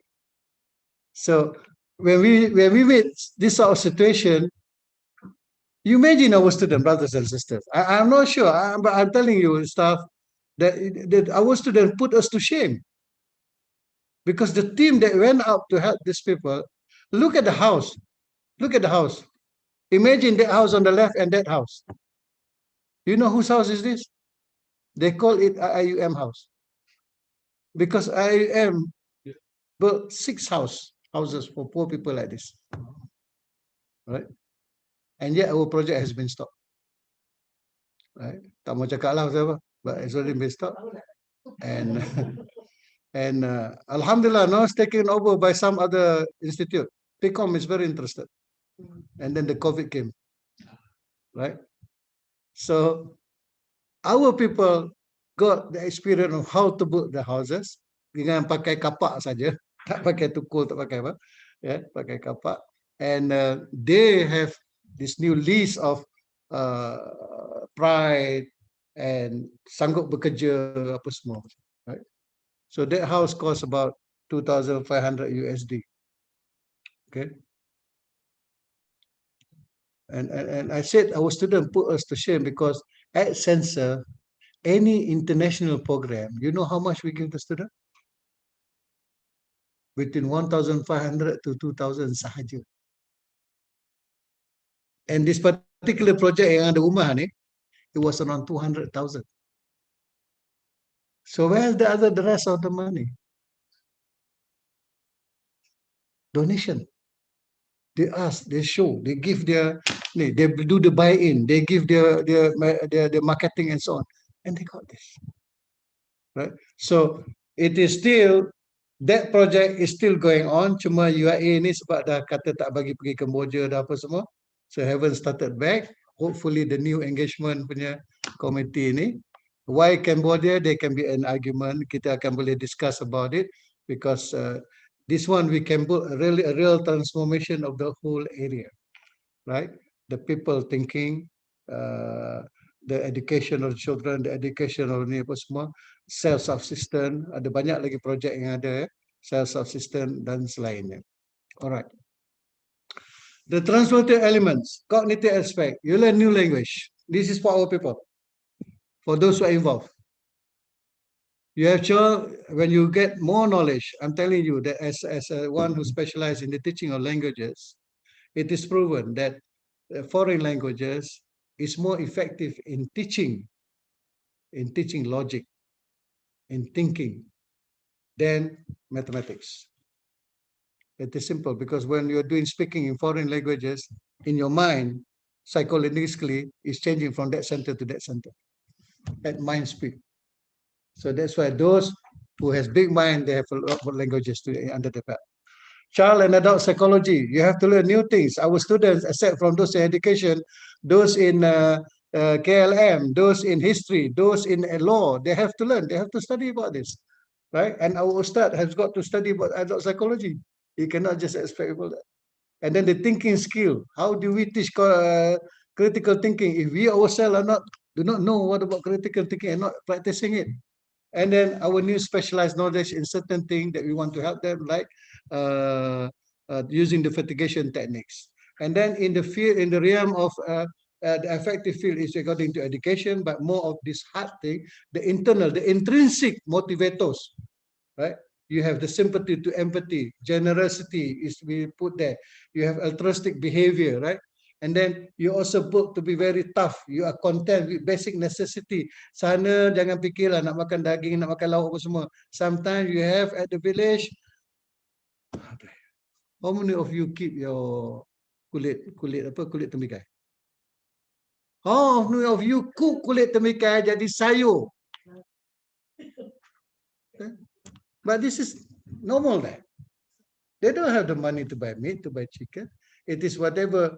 So when we meet this sort of situation, you imagine our student brothers and sisters. I'm not sure, but I'm telling you stuff that our student put us to shame. Because the team that went out to help these people, look at the house. Look at the house. Imagine that house on the left and that house. You know whose house is this? They call it IUM house. Because IUM built 6 houses for poor people like this. Right? And yet our project has been stopped. Right? Tak mau cakap lah apa, but it's already been stopped. And and Alhamdulillah, now it's taken over by some other institute. PICOM is very interested. And then the COVID came. Right? So our people got the experience of how to build the houses dengan pakai kapak saja, tak pakai tukul, tak pakai apa, ya, pakai kapak. And they have this new lease of pride and sanggup bekerja apa semua, right? So that house cost about 2,500 USD. Okay. And I said our student put us to shame because at Censor, any international program, you know how much we give the student? Between 1,500 to 2,000 sahaja. And this particular project yang ada rumah ni, it was around 200,000. So where's the rest of the money? Donation. They ask, they show, they give they do the buy-in, they give their marketing and so on, and they got this, right? So it is still, that project is still going on. Cuma UAE ni sebab dah kata tak bagi pergi Cambodia dah apa semua, so haven't started back. Hopefully the new engagement punya committee ni. Why Cambodia? There can be an argument. Kita akan boleh discuss about it because this one we can put a real transformation of the whole area, right? The people thinking, the education of children, the education of ni apa semua, self-subsistence, ada banyak lagi projek yang ada, self-subsistence dan selainnya. Alright. The transformative elements, cognitive aspect, you learn new language. This is for our people, for those who are involved. You have shown, when you get more knowledge, I'm telling you that as one who specializes in the teaching of languages, it is proven that foreign languages is more effective in teaching logic, in thinking, than mathematics. It is simple because when you're doing speaking in foreign languages, in your mind, psychologically, is changing from that center to that center at mind speed. So that's why those who has big mind, they have a lot of languages to under the belt. Child and adult psychology, you have to learn new things. Our students, except from those in education, those in KLM, those in history, those in law, they have to learn, they have to study about this, right? And our ustad has got to study about adult psychology. You cannot just expect about that. And then the thinking skill, how do we teach critical thinking if we ourselves do not know what about critical thinking and not practicing it? And then our new specialized knowledge in certain things that we want to help them, like using the fatigation techniques. And then in the field, in the realm of the affective field is according to education, but more of this hard thing, the internal, the intrinsic motivators, right? You have the sympathy to empathy, generosity is we put there. You have altruistic behavior, right? And then you also put to be very tough. You are content with basic necessity. Sana jangan fikirlah nak makan daging, nak makan lauk apa semua. Sometimes you have at the village. How many of you keep your kulit temikai? How many of you cook kulit temikai jadi sayur? Okay. But this is normal there. They don't have the money to buy meat, to buy chicken. It is whatever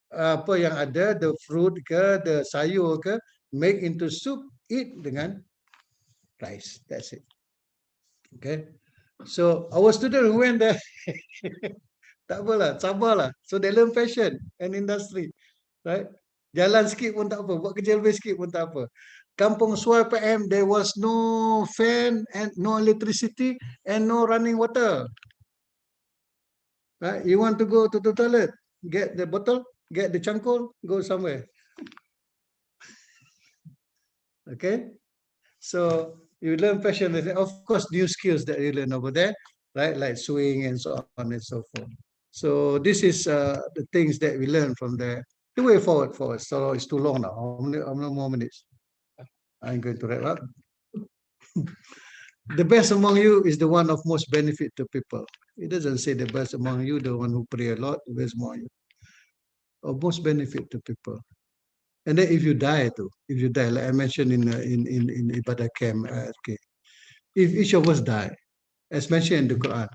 apa yang ada, the fruit ke, the sayur ke, make into soup, eat dengan rice. That's it. Okay. So our student who went there, tak apalah, sabarlah. So they learn fashion and industry, right? Jalan sikit pun tak apa, buat kerja lebih sikit pun tak apa. Kampung Suai PM, there was no fan and no electricity and no running water. Right? You want to go to the toilet, get the bottle, get the cangkul, go somewhere. Okay, so you learn fashion, of course, new skills that you learn over there, right? Like sewing and so on and so forth. So this is the things that we learn from there. The way forward for us. So it's too long now. How many more minutes? I'm going to wrap up. The best among you is the one of most benefit to people. It doesn't say the best among you, the one who pray a lot, the best among you. Of most benefit to people. And then if you die too, like I mentioned in Ibadah camp, okay, if each of us die, as mentioned in the Quran,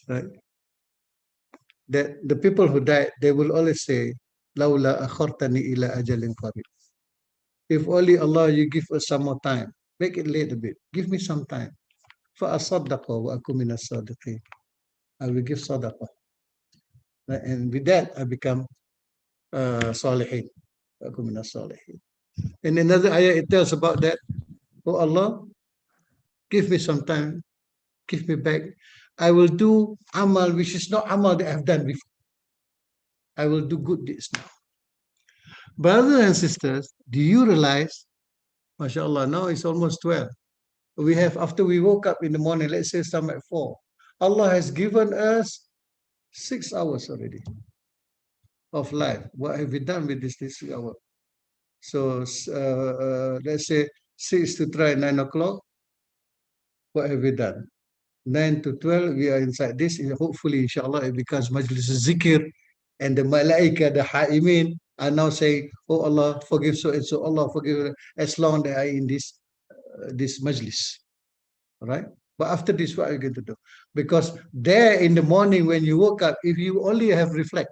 right, that the people who died, they will always say, "Laula akhartani ila ajalin qarib." If only Allah, you give us some more time, make it late a bit, give me some time. Fa asaddaqa wa akum minas sadiqin. I will give sadaqah, right? And with that, I become salihin. In another ayah, it tells about that. Oh Allah, give me some time give me back. I will do amal, which is not amal that I've done before. I will do good deeds now. Brothers and sisters, do you realize, mashallah, now it's almost 12. We have, after we woke up in the morning, let's say some at 4. Allah has given us 6 hours already of life. What have we done with this 6 hours? So let's say 6 to try 9 o'clock. What have we done? 9 to 12, we are inside this. Hopefully, inshallah, it becomes majlis zikr. And the malaika, the ha'imin, are now saying, oh Allah, forgive so and so. Allah, forgive as long as they are in this majlis. All right? But after this, what are you going to do? Because there in the morning when you woke up, if you only have reflect,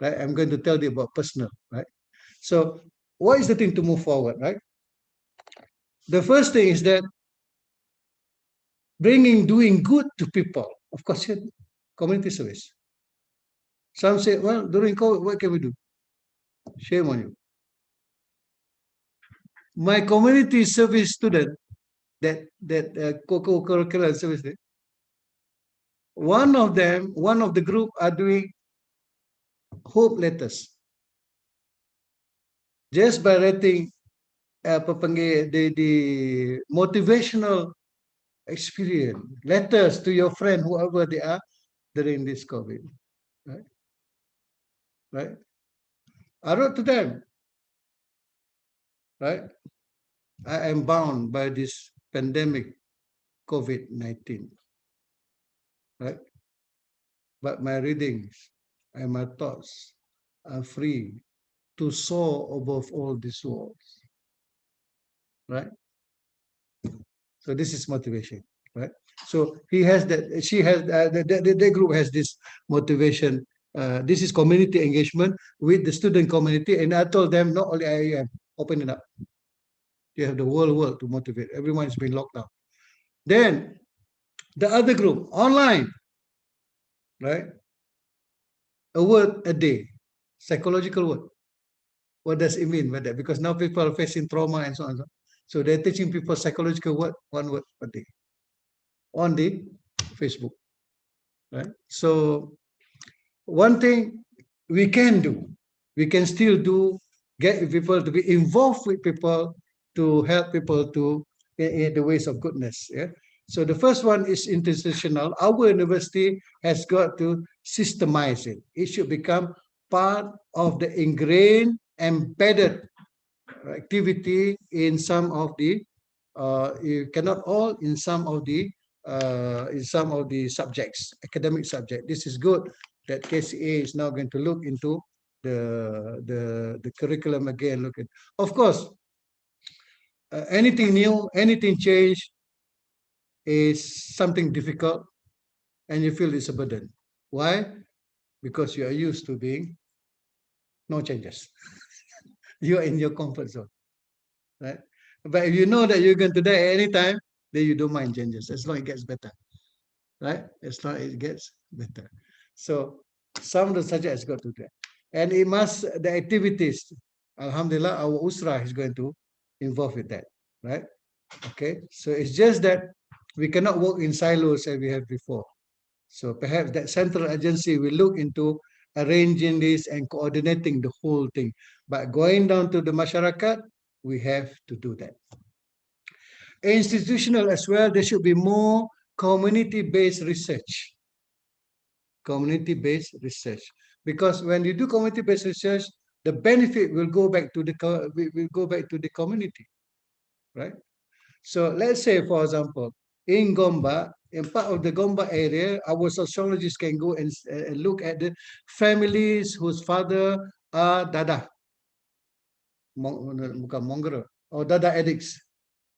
right? I'm going to tell you about personal, right? So what is the thing to move forward, right? The first thing is that doing good to people. Of course, community service. Some say, well, during COVID, what can we do? Shame on you. My community service student, that co-curricular service, one of the group are doing hope letters. Just by writing the motivational experience, letters to your friend, whoever they are, during this COVID. Right? Right? I wrote to them, right? I am bound by this pandemic, COVID-19, right? But my readings and my thoughts are free to soar above all these walls, right? So this is motivation, right? So he has that, she has, the group has this motivation. This is community engagement with the student community. And I told them, not only I am, open it up. You have the whole world to motivate. Everyone is being locked down. Then the other group, online, right? A word a day, psychological word. What does it mean by that? Because now people are facing trauma and so on. So they're teaching people psychological word, 1 word a day on the Facebook, right? So one thing we can do, we can still do, get people to be involved with people, to help people to in the ways of goodness. Yeah. So the first one is institutional. Our university has got to systemize it. It should become part of the ingrained, embedded activity in some of the, you cannot all, in some of the subjects, academic subject. This is good that KCA is now going to look into the curriculum again. Look at, of course, anything new, anything change is something difficult, and you feel it's a burden. Why? Because you are used to being no changes. You are in your comfort zone, right? But if you know that you're going to die anytime, then you don't mind changes as long as it gets better, right? As long as it gets better. So some of the subjects got to that, and it must, the activities. Alhamdulillah, our Usra is going to involve with that, right? Okay, so it's just that we cannot work in silos as we have before. So perhaps that central agency will look into arranging this and coordinating the whole thing. But going down to the masyarakat, we have to do that. Institutional as well, there should be more community-based research. Community-based research. Because when you do community-based research, the benefit will go back to the community, right? So let's say, for example, in Gomba, in part of the Gomba area, our sociologists can go and look at the families whose father are Dada, bukan mongrel, or Dada addicts.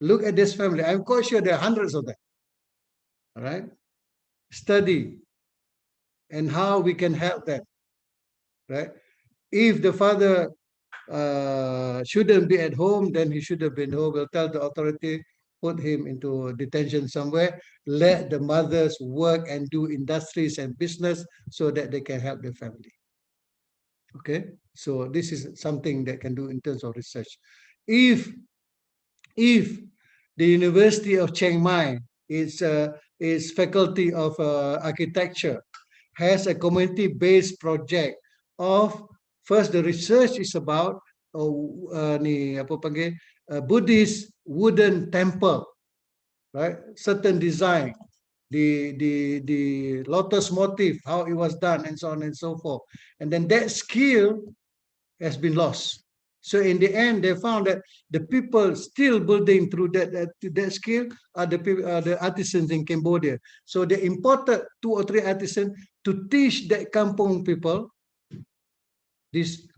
Look at this family. I'm quite sure there are hundreds of them. All right? Study and how we can help them, right? If the father shouldn't be at home, then he should have been home. We'll tell the authority, put him into detention somewhere, let the mothers work and do industries and business so that they can help their family. Okay, so this is something that can do in terms of research. If the University of Chiang Mai its faculty of architecture has a community-based project of, first the research is about Buddhist wooden temple, right? Certain design, the lotus motif, how it was done, and so on and so forth. And then that skill has been lost. So in the end, they found that the people still building through that skill are the artisans in Cambodia. So they imported 2 or 3 artisans to teach that kampong people this.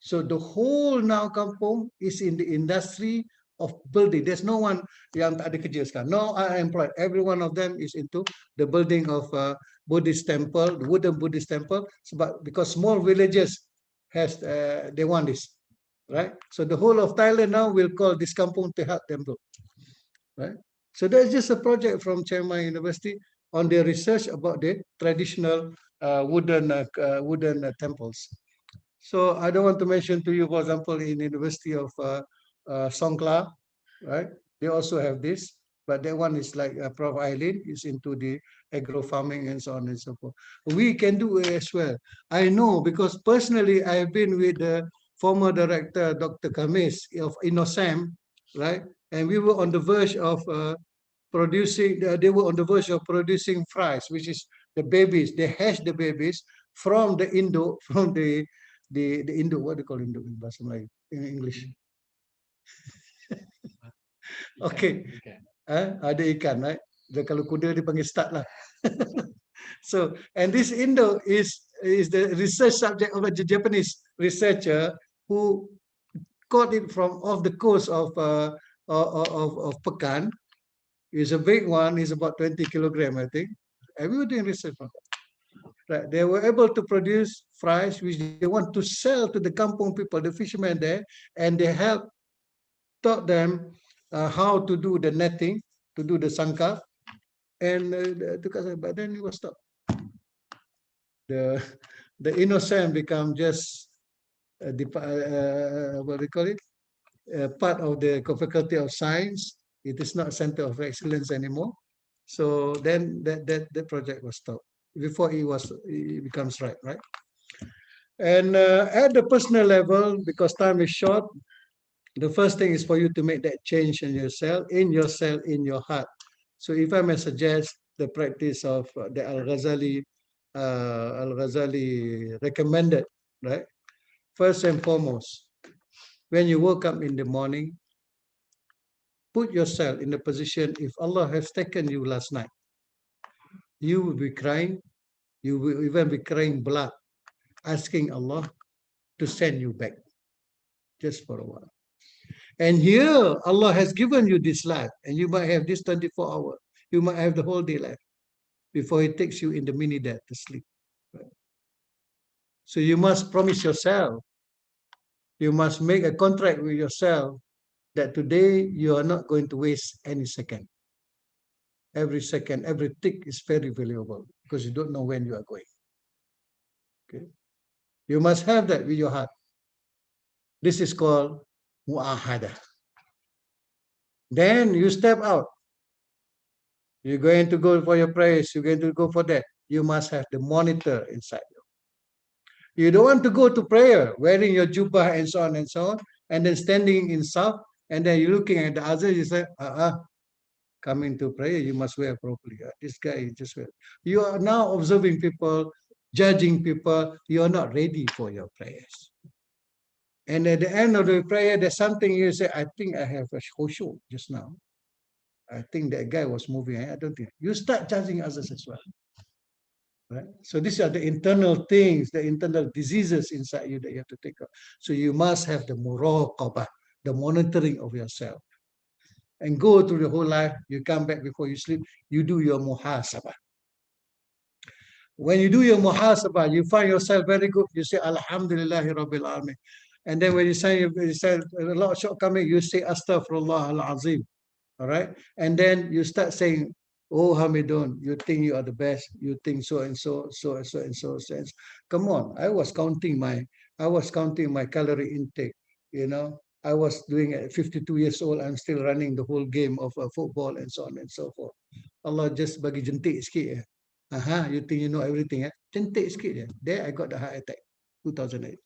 So the whole now kampong is in the industry of building. There's no one yang tak ada kerja sekarang. No unemployed. Every one of them is into the building of Buddhist temple, the wooden Buddhist temple. Because small villages has they want this, right? So the whole of Thailand now will call this kampong to help them build, right? So that's just a project from Chiang Mai University on their research about the traditional wooden temples. So I don't want to mention to you, for example, in University of Songkla, right? They also have this, but that one is like Prof. Eileen is into the agro farming and so on and so forth. We can do it as well. I know because personally I have been with the former director, Dr. Kamis of INOSAM, right? And we were on the verge of producing, they were on the verge of producing fries, which is the babies. They hatch the babies from the Indo, from the Indo, what do you call Indo in Bahasa Melayu, in English? Okay. Ada ikan, right? Kalau kuda dipanggil start lah. So, and this Indo is the research subject of a Japanese researcher who caught it from off the coast of Pekan. It's a big one. It's about 20 kilogram, I think. And we were doing research on that. Right. They were able to produce fries which they want to sell to the kampong people, the fishermen there, and they taught them how to do the netting, to do the sangkar, and but then it was stopped. The innocent become just what do you call it? Part of the faculty of science. It is not a center of excellence anymore. So then that project was stopped before it becomes right. And at the personal level, because time is short, the first thing is for you to make that change in yourself, in your heart. So if I may suggest the practice of the Al-Ghazali recommended, right? First and foremost, when you woke up in the morning, put yourself in the position, if Allah has taken you last night, you will be crying, you will even be crying blood, asking Allah to send you back just for a while. And here, Allah has given you this life, and you might have this 24 hours. You might have the whole day life before He takes you in the mini death to sleep. So you must promise yourself, you must make a contract with yourself that today you are not going to waste any second. Every second, every tick is very valuable because you don't know when you are going. Okay, you must have that with your heart. This is called mu'ahada. Then you step out. You're going to go for your prayers. You're going to go for that. You must have the monitor inside you. You don't want to go to prayer wearing your jubbah and so on, and then standing in saf, and then you're looking at the other. You say, coming to prayer, you must wear properly. This guy is just wear. You are now observing people, judging people. You are not ready for your prayers. And at the end of the prayer, there's something you say, I think I have a khushu just now. I think that guy was moving. I don't think. You start judging others as well. Right? So these are the internal things, the internal diseases inside you that you have to take up. So you must have the muraqabah, the monitoring of yourself. And go through the whole life, you come back before you sleep, you do your muhasabah. When you do your muhasabah, you find yourself very good, you say, Alhamdulillahi Rabbil Alamin. And then when you say a lot of shortcoming, you say, Astaghfirullah al-Azim. All right? And then you start saying, oh, Hamidon, you think you are the best, you think so and so, so and so and so. Come on, I was counting my calorie intake, I was doing at 52 years old, I'm still running the whole game of football and so on and so forth. Allah just bagi jentik sikit. Aha, you think you know everything? Jentik sikit. There I got the heart attack, 2008.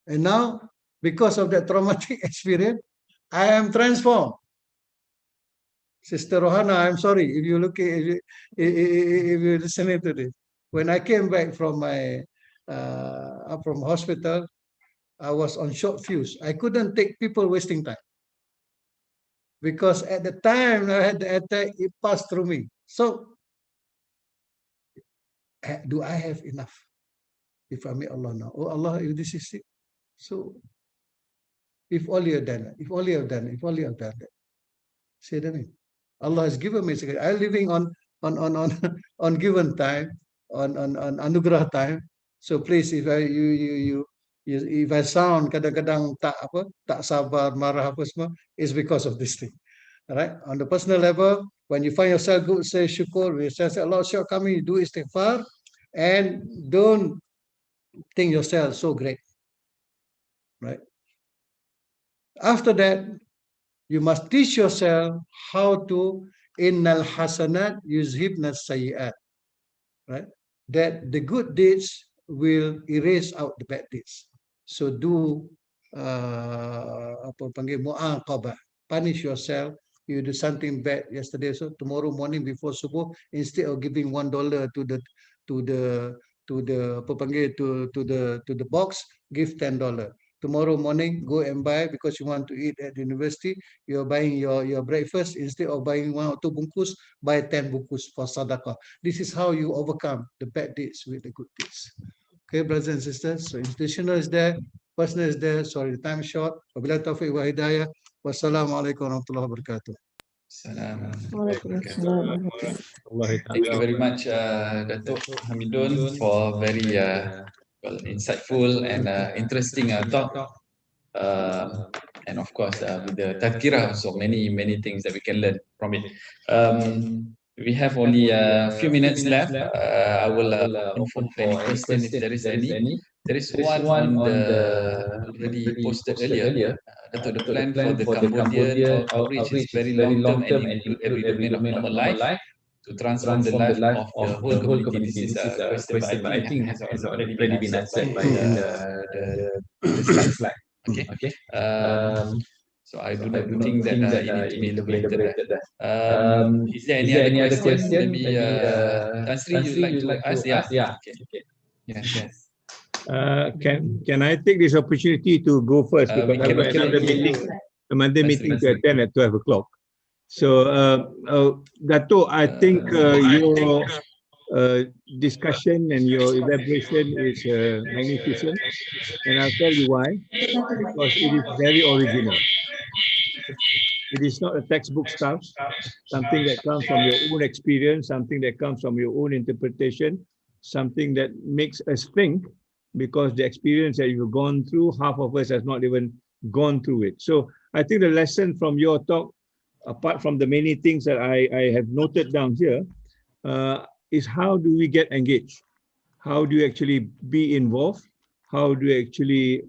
And now, because of that traumatic experience, I am transformed. Sister Rohana, I'm sorry if you look if you're listening to this. When I came back from my from hospital, I was on short fuse. I couldn't take people wasting time because at the time I had the attack, it passed through me. So, do I have enough? If I meet Allah now, oh Allah, if this is it, so if only I've done it, if only I've done it, if only I've done that. Say to me, Allah has given me. I'm living on on given time, on anugerah time. So please, if I if I sound kadang-kadang tak sabar, marah apa semua, it's because of this thing. All right. On the personal level, when you find yourself good, say syukur. We say Allah shortcoming, do istighfar, and don't think yourself so great. Right. After that, you must teach yourself how to innal hasanat yuzhibna sayyi'at, right? That the good deeds will erase out the bad deeds. So do apa panggil mu'aqabah, punish yourself. You do something bad yesterday, so tomorrow morning before subuh, instead of giving $1 to the apa panggil to the box, give $10. Tomorrow morning, go and buy because you want to eat at the university. You're buying your breakfast. Instead of buying 1 or 2 bungkus, buy 10 bungkus for sadaqah. This is how you overcome the bad deeds with the good deeds. Okay, brothers and sisters. So institutional is there, personal is there. Sorry, the time is short. Wabillahi taufiq wa hidayah. Wassalamualaikum warahmatullahi wabarakatuh. Thank you very much, Dato Hamidon, for very insightful and interesting talk. And of course, with the tadkirah, so many things that we can learn from it. We have only a few minutes left. I will open for any question if there is any. There is one on the already posted earlier. Dato, the plan for the Cambodian outreach is very long term and include every domain of normal life to transform the life of the whole community. This is a question, but I think it has already been answered by the slide. Okay. So I do not think that it needs to be elaborated. Is there any other question? Maybe Tan Sri, you'd like to ask? Yeah. Okay. Yes. Can I take this opportunity to go first because I have another meeting to attend at 12 o'clock. So, Dato, I think your discussion and your elaboration is magnificent, and I'll tell you why. Because it is very original. It is not a textbook stuff, something that comes from your own experience, something that comes from your own interpretation, something that makes us think, because the experience that you've gone through, half of us has not even gone through it. So I think the lesson from your talk, apart from the many things that I have noted down here, is how do we get engaged? How do you actually be involved? How do you actually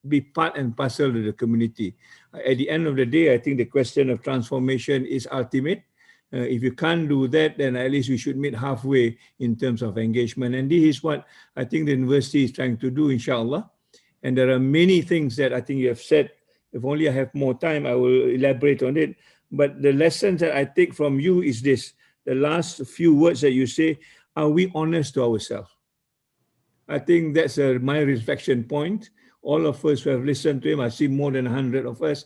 be part and parcel of the community? At the end of the day, I think the question of transformation is ultimate. If you can't do that, then at least we should meet halfway in terms of engagement. And this is what I think the university is trying to do, inshallah. And there are many things that I think you have said. If only I have more time, I will elaborate on it. But the lessons that I take from you is this. The last few words that you say, are we honest to ourselves? I think that's my reflection point. All of us who have listened to him, I see more than 100 of us,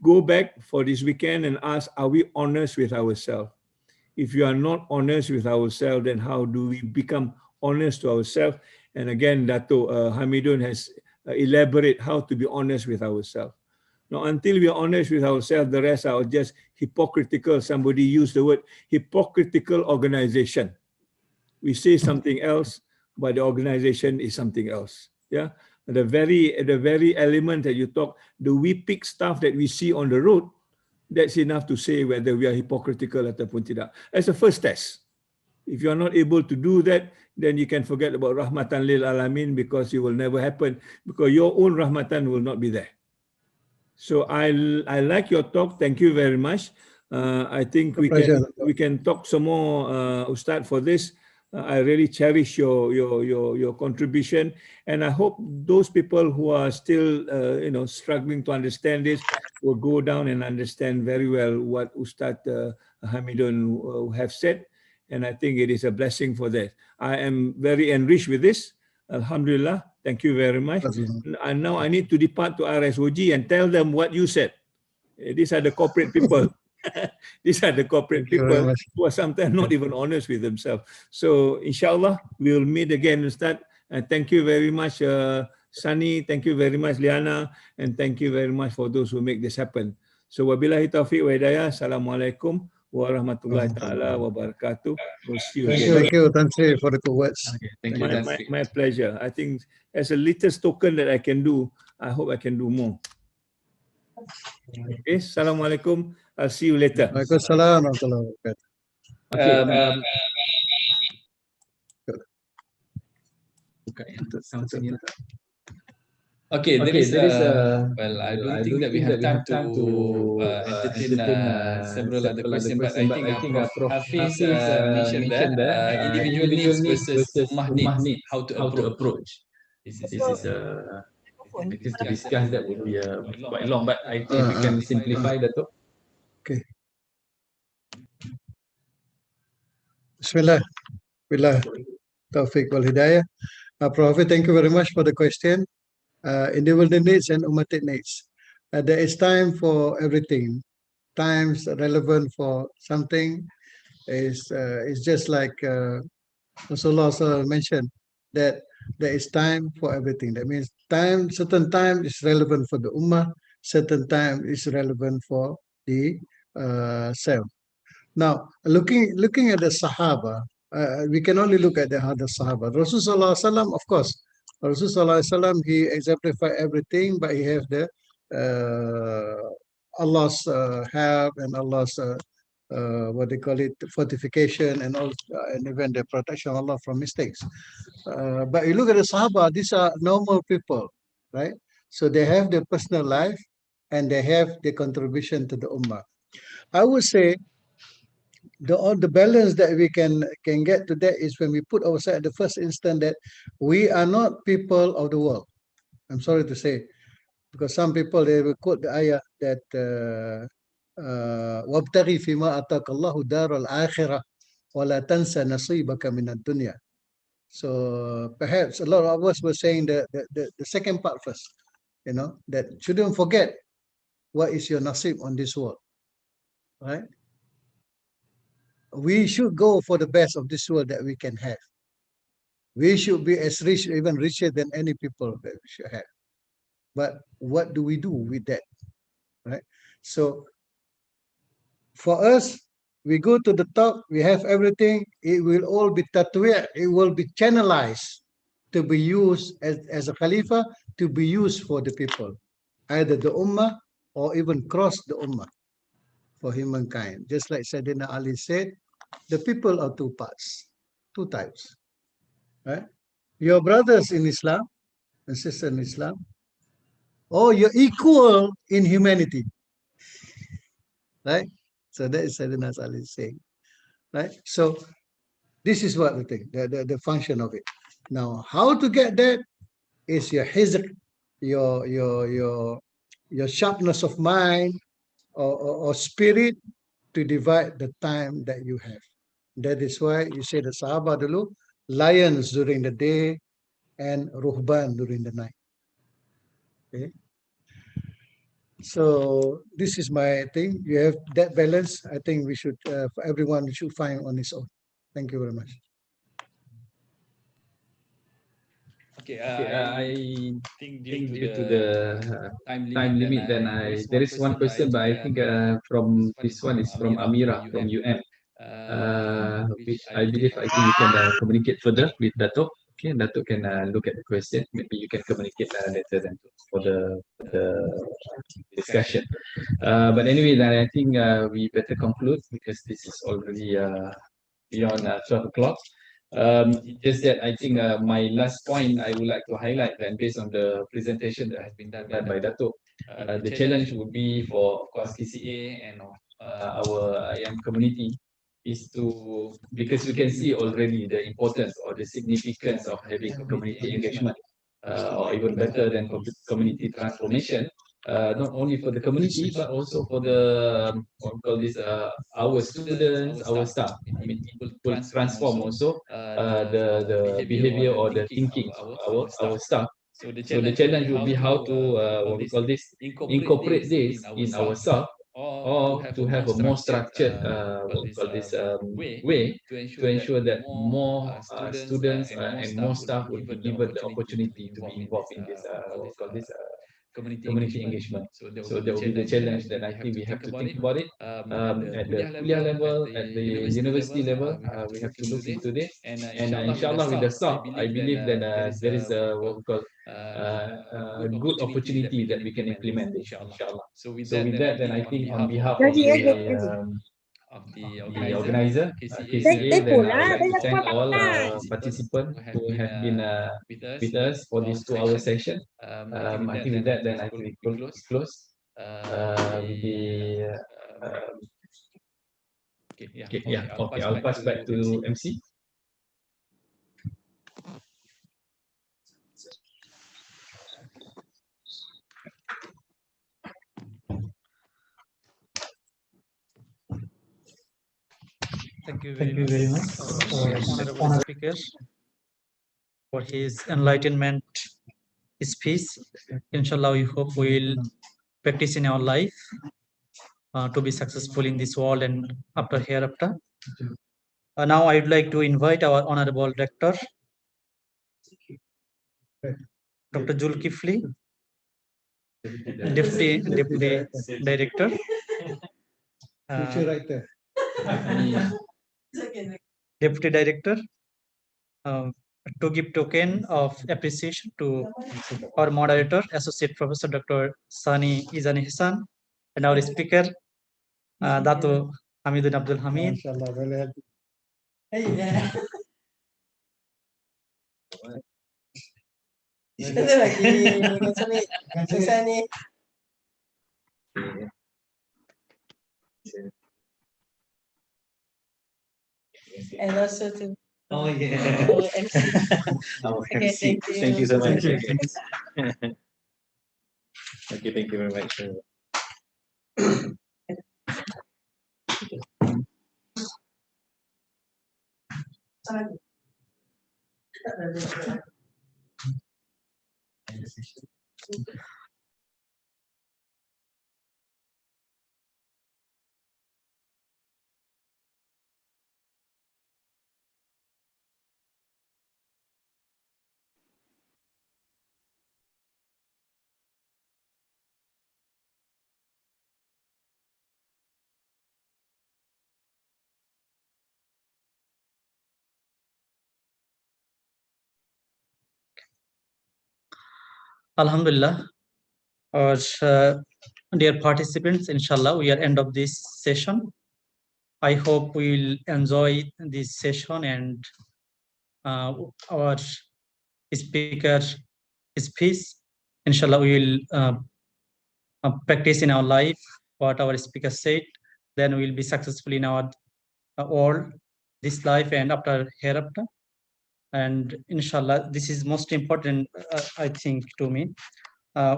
go back for this weekend and ask, are we honest with ourselves? If you are not honest with ourselves, then how do we become honest to ourselves? And again, Dato Hamidon has elaborated how to be honest with ourselves. Now, until we are honest with ourselves, the rest are just hypocritical. Somebody used the word hypocritical organization. We say something else, but the organization is something else. Yeah. The very element that you talk, do we pick stuff that we see on the road? That's enough to say whether we are hypocritical ataupun tidak. As a first test. If you are not able to do that, then you can forget about rahmatan lil alamin, because it will never happen, because your own rahmatan will not be there. So I like your talk. Thank you very much. I think we can talk some more, Ustad, for this. I really cherish your contribution, and I hope those people who are still struggling to understand this will go down and understand very well what Ustad Hamidon have said, and I think it is a blessing for that. I am very enriched with this. Alhamdulillah. Thank you very much. And now I need to depart to RSOG and tell them what you said. These are the corporate people. These are the corporate people who are sometimes not even honest with themselves. So inshallah, we'll meet again, Ustad. And thank you very much, Sunny. Thank you very much, Liana. And thank you very much for those who make this happen. So wabillahi taufiq wa hidayah. Assalamualaikum warahmatullahi ta'ala wabarakatuh. We'll see you again. Thank you, Tan Sri, for the good words. Okay, thank you, Tan Sri. My pleasure. I think as a little token that I can do, I hope I can do more. Okay, Assalamualaikum. I'll see you later. Waalaikumsalam warahmatullahi wabarakatuh. Okay, there is well, I don't think that we have time to entertain several other questions, but I think Prof. Hafiz mentioned that individual needs versus ummah needs, how to approach. This is just to discuss that would be quite long, but I think we can simplify that. Okay. Bismillah. Billah. Taufiq wal hidayah. Prof. Hafiz, thank you very much for the question. Individual needs and ummatic needs. There is time for everything. Times relevant for something is just like Rasulullah mentioned that there is time for everything. That means certain time is relevant for the ummah, certain time is relevant for the self. Now, looking at the Sahaba, we can only look at the other Sahaba. Rasulullah, of course, Rasulullah, he exemplified everything, but he have the Allah's help and Allah's what they call it, fortification, and all, and even the protection of Allah from mistakes. But you look at the Sahaba; these are normal people, right? So they have their personal life, and they have their contribution to the ummah. I would say the balance that we can get to that is when we put ourselves at the first instant that we are not people of the world. I'm sorry to say, because some people, they will quote the ayah that وَابْتَغِي فِيمَا أَتَاكَ اللَّهُ دَارَ الْآخِرَةِ وَلَا تَنْسَ نَصِيبَكَ مِنَ الدُّنْيا. So perhaps a lot of us were saying the second part first, that shouldn't forget what is your nasib on this world, right? We should go for the best of this world that we can have. We should be as rich, even richer than any people that we should have. But what do we do with that, right? So for us, we go to the top, we have everything, it will all be tatwir, it will be channelized to be used as a Khalifa, to be used for the people, either the Ummah or even cross the Ummah for humankind. Just like Sayyidina Ali said, the people are two parts, two types, right? Your brothers in Islam and sisters in Islam, or you're equal in humanity, right? So that is Sayyidina Ali saying, right? So this is what we think, the function of it. Now, how to get that is your hizq, your sharpness of mind or spirit to divide the time that you have. That is why you say the Sahaba dulu, lions during the day and ruhban during the night. Okay. So this is my thing. You have that balance. I think we should, everyone should find on his own. Thank you very much. Okay, I think due to the time limit, then there is one question, but I think from this one is from Amira from UM, which I believe I think you can communicate further with Dato. Okay, Dato can look at the question. Maybe you can communicate later then for the discussion. But anyway, then I think we better conclude because this is already beyond 12 o'clock. Just that I think my last point I would like to highlight, and based on the presentation that has been done by Dato, the challenge would be for, of course, KCA and our IM community is to, because we can see already the importance or the significance of having community engagement, or even better than community transformation, not only for the community but also for the what we call this our students, our staff. I mean, it will transform also the behavior or the thinking of our staff. So the challenge will be how to what we call this, incorporate this in ourselves, or to have a more structured what we call this way to ensure that more students and more staff will be given the opportunity to be involved in this what we call this community engagement. So that will be the challenge that I think we have to think about it. At the kuliah level, at the university level, we have to look into this. And inshallah, with the staff, I believe that there is a what we call a good opportunity that we can implement this, inshallah. So with that, then I think on behalf of the organizer, KCA, then I would like to thank all participants who have been with us for this 2-hour session. I think with that, then I think we close with the okay, yeah, okay, I'll pass back to MC. Thank you very much, honorable speaker, for his enlightenment speech. Inshallah, we hope we will practice in our life to be successful in this world and hereafter. Now I would like to invite our honorable rector, Dr. Zulkifli, deputy director, Future writer. deputy director, to give token of appreciation to our moderator, Associate Professor Dr. Sani Izani Hassan, and our speaker, Dato Hamidon Abdul Hamid. Inshallah, very happy. Satu lagi susah ni. And also to Oh yeah. our MC. Our Okay, MC. thank you. Thank you so much. Thank you. Okay, thank you very much. Alhamdulillah. Our dear participants, inshallah, we are end of this session. I hope we will enjoy this session and our speaker speech. Inshallah, we will practice in our life what our speaker said. Then we will be successful in our world, this life and hereafter. And inshallah, this is most important, I think, to me.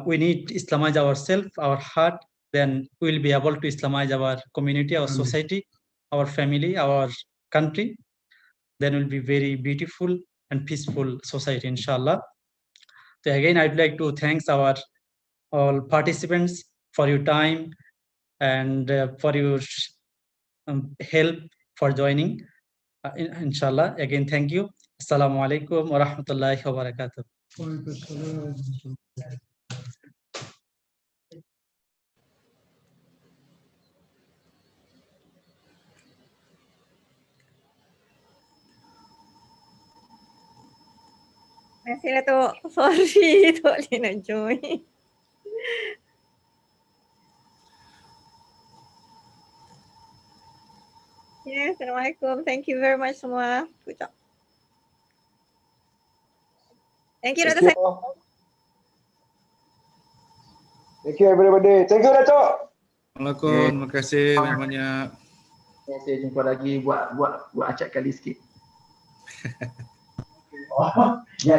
We need to Islamize ourselves, our heart, then we will be able to Islamize our community, our society, our family, our country. Then will be very beautiful and peaceful society, inshallah. So again, I'd like to thank our all participants for your time and for your help for joining. Inshallah, again, thank you. Assalamu alaikum wa rahmatullahi wa barakatuh. Terima kasih Dato'. Sorry, tak boleh nak join. Yes, Assalamualaikum. Thank you very much semua. Good job. Thank you, Dr. Thank you. Thank you everybody. Thank you Dato. Assalamualaikum. Terima kasih banyak-banyak. Saya jumpa lagi buat acak kali sikit. Ya, ya.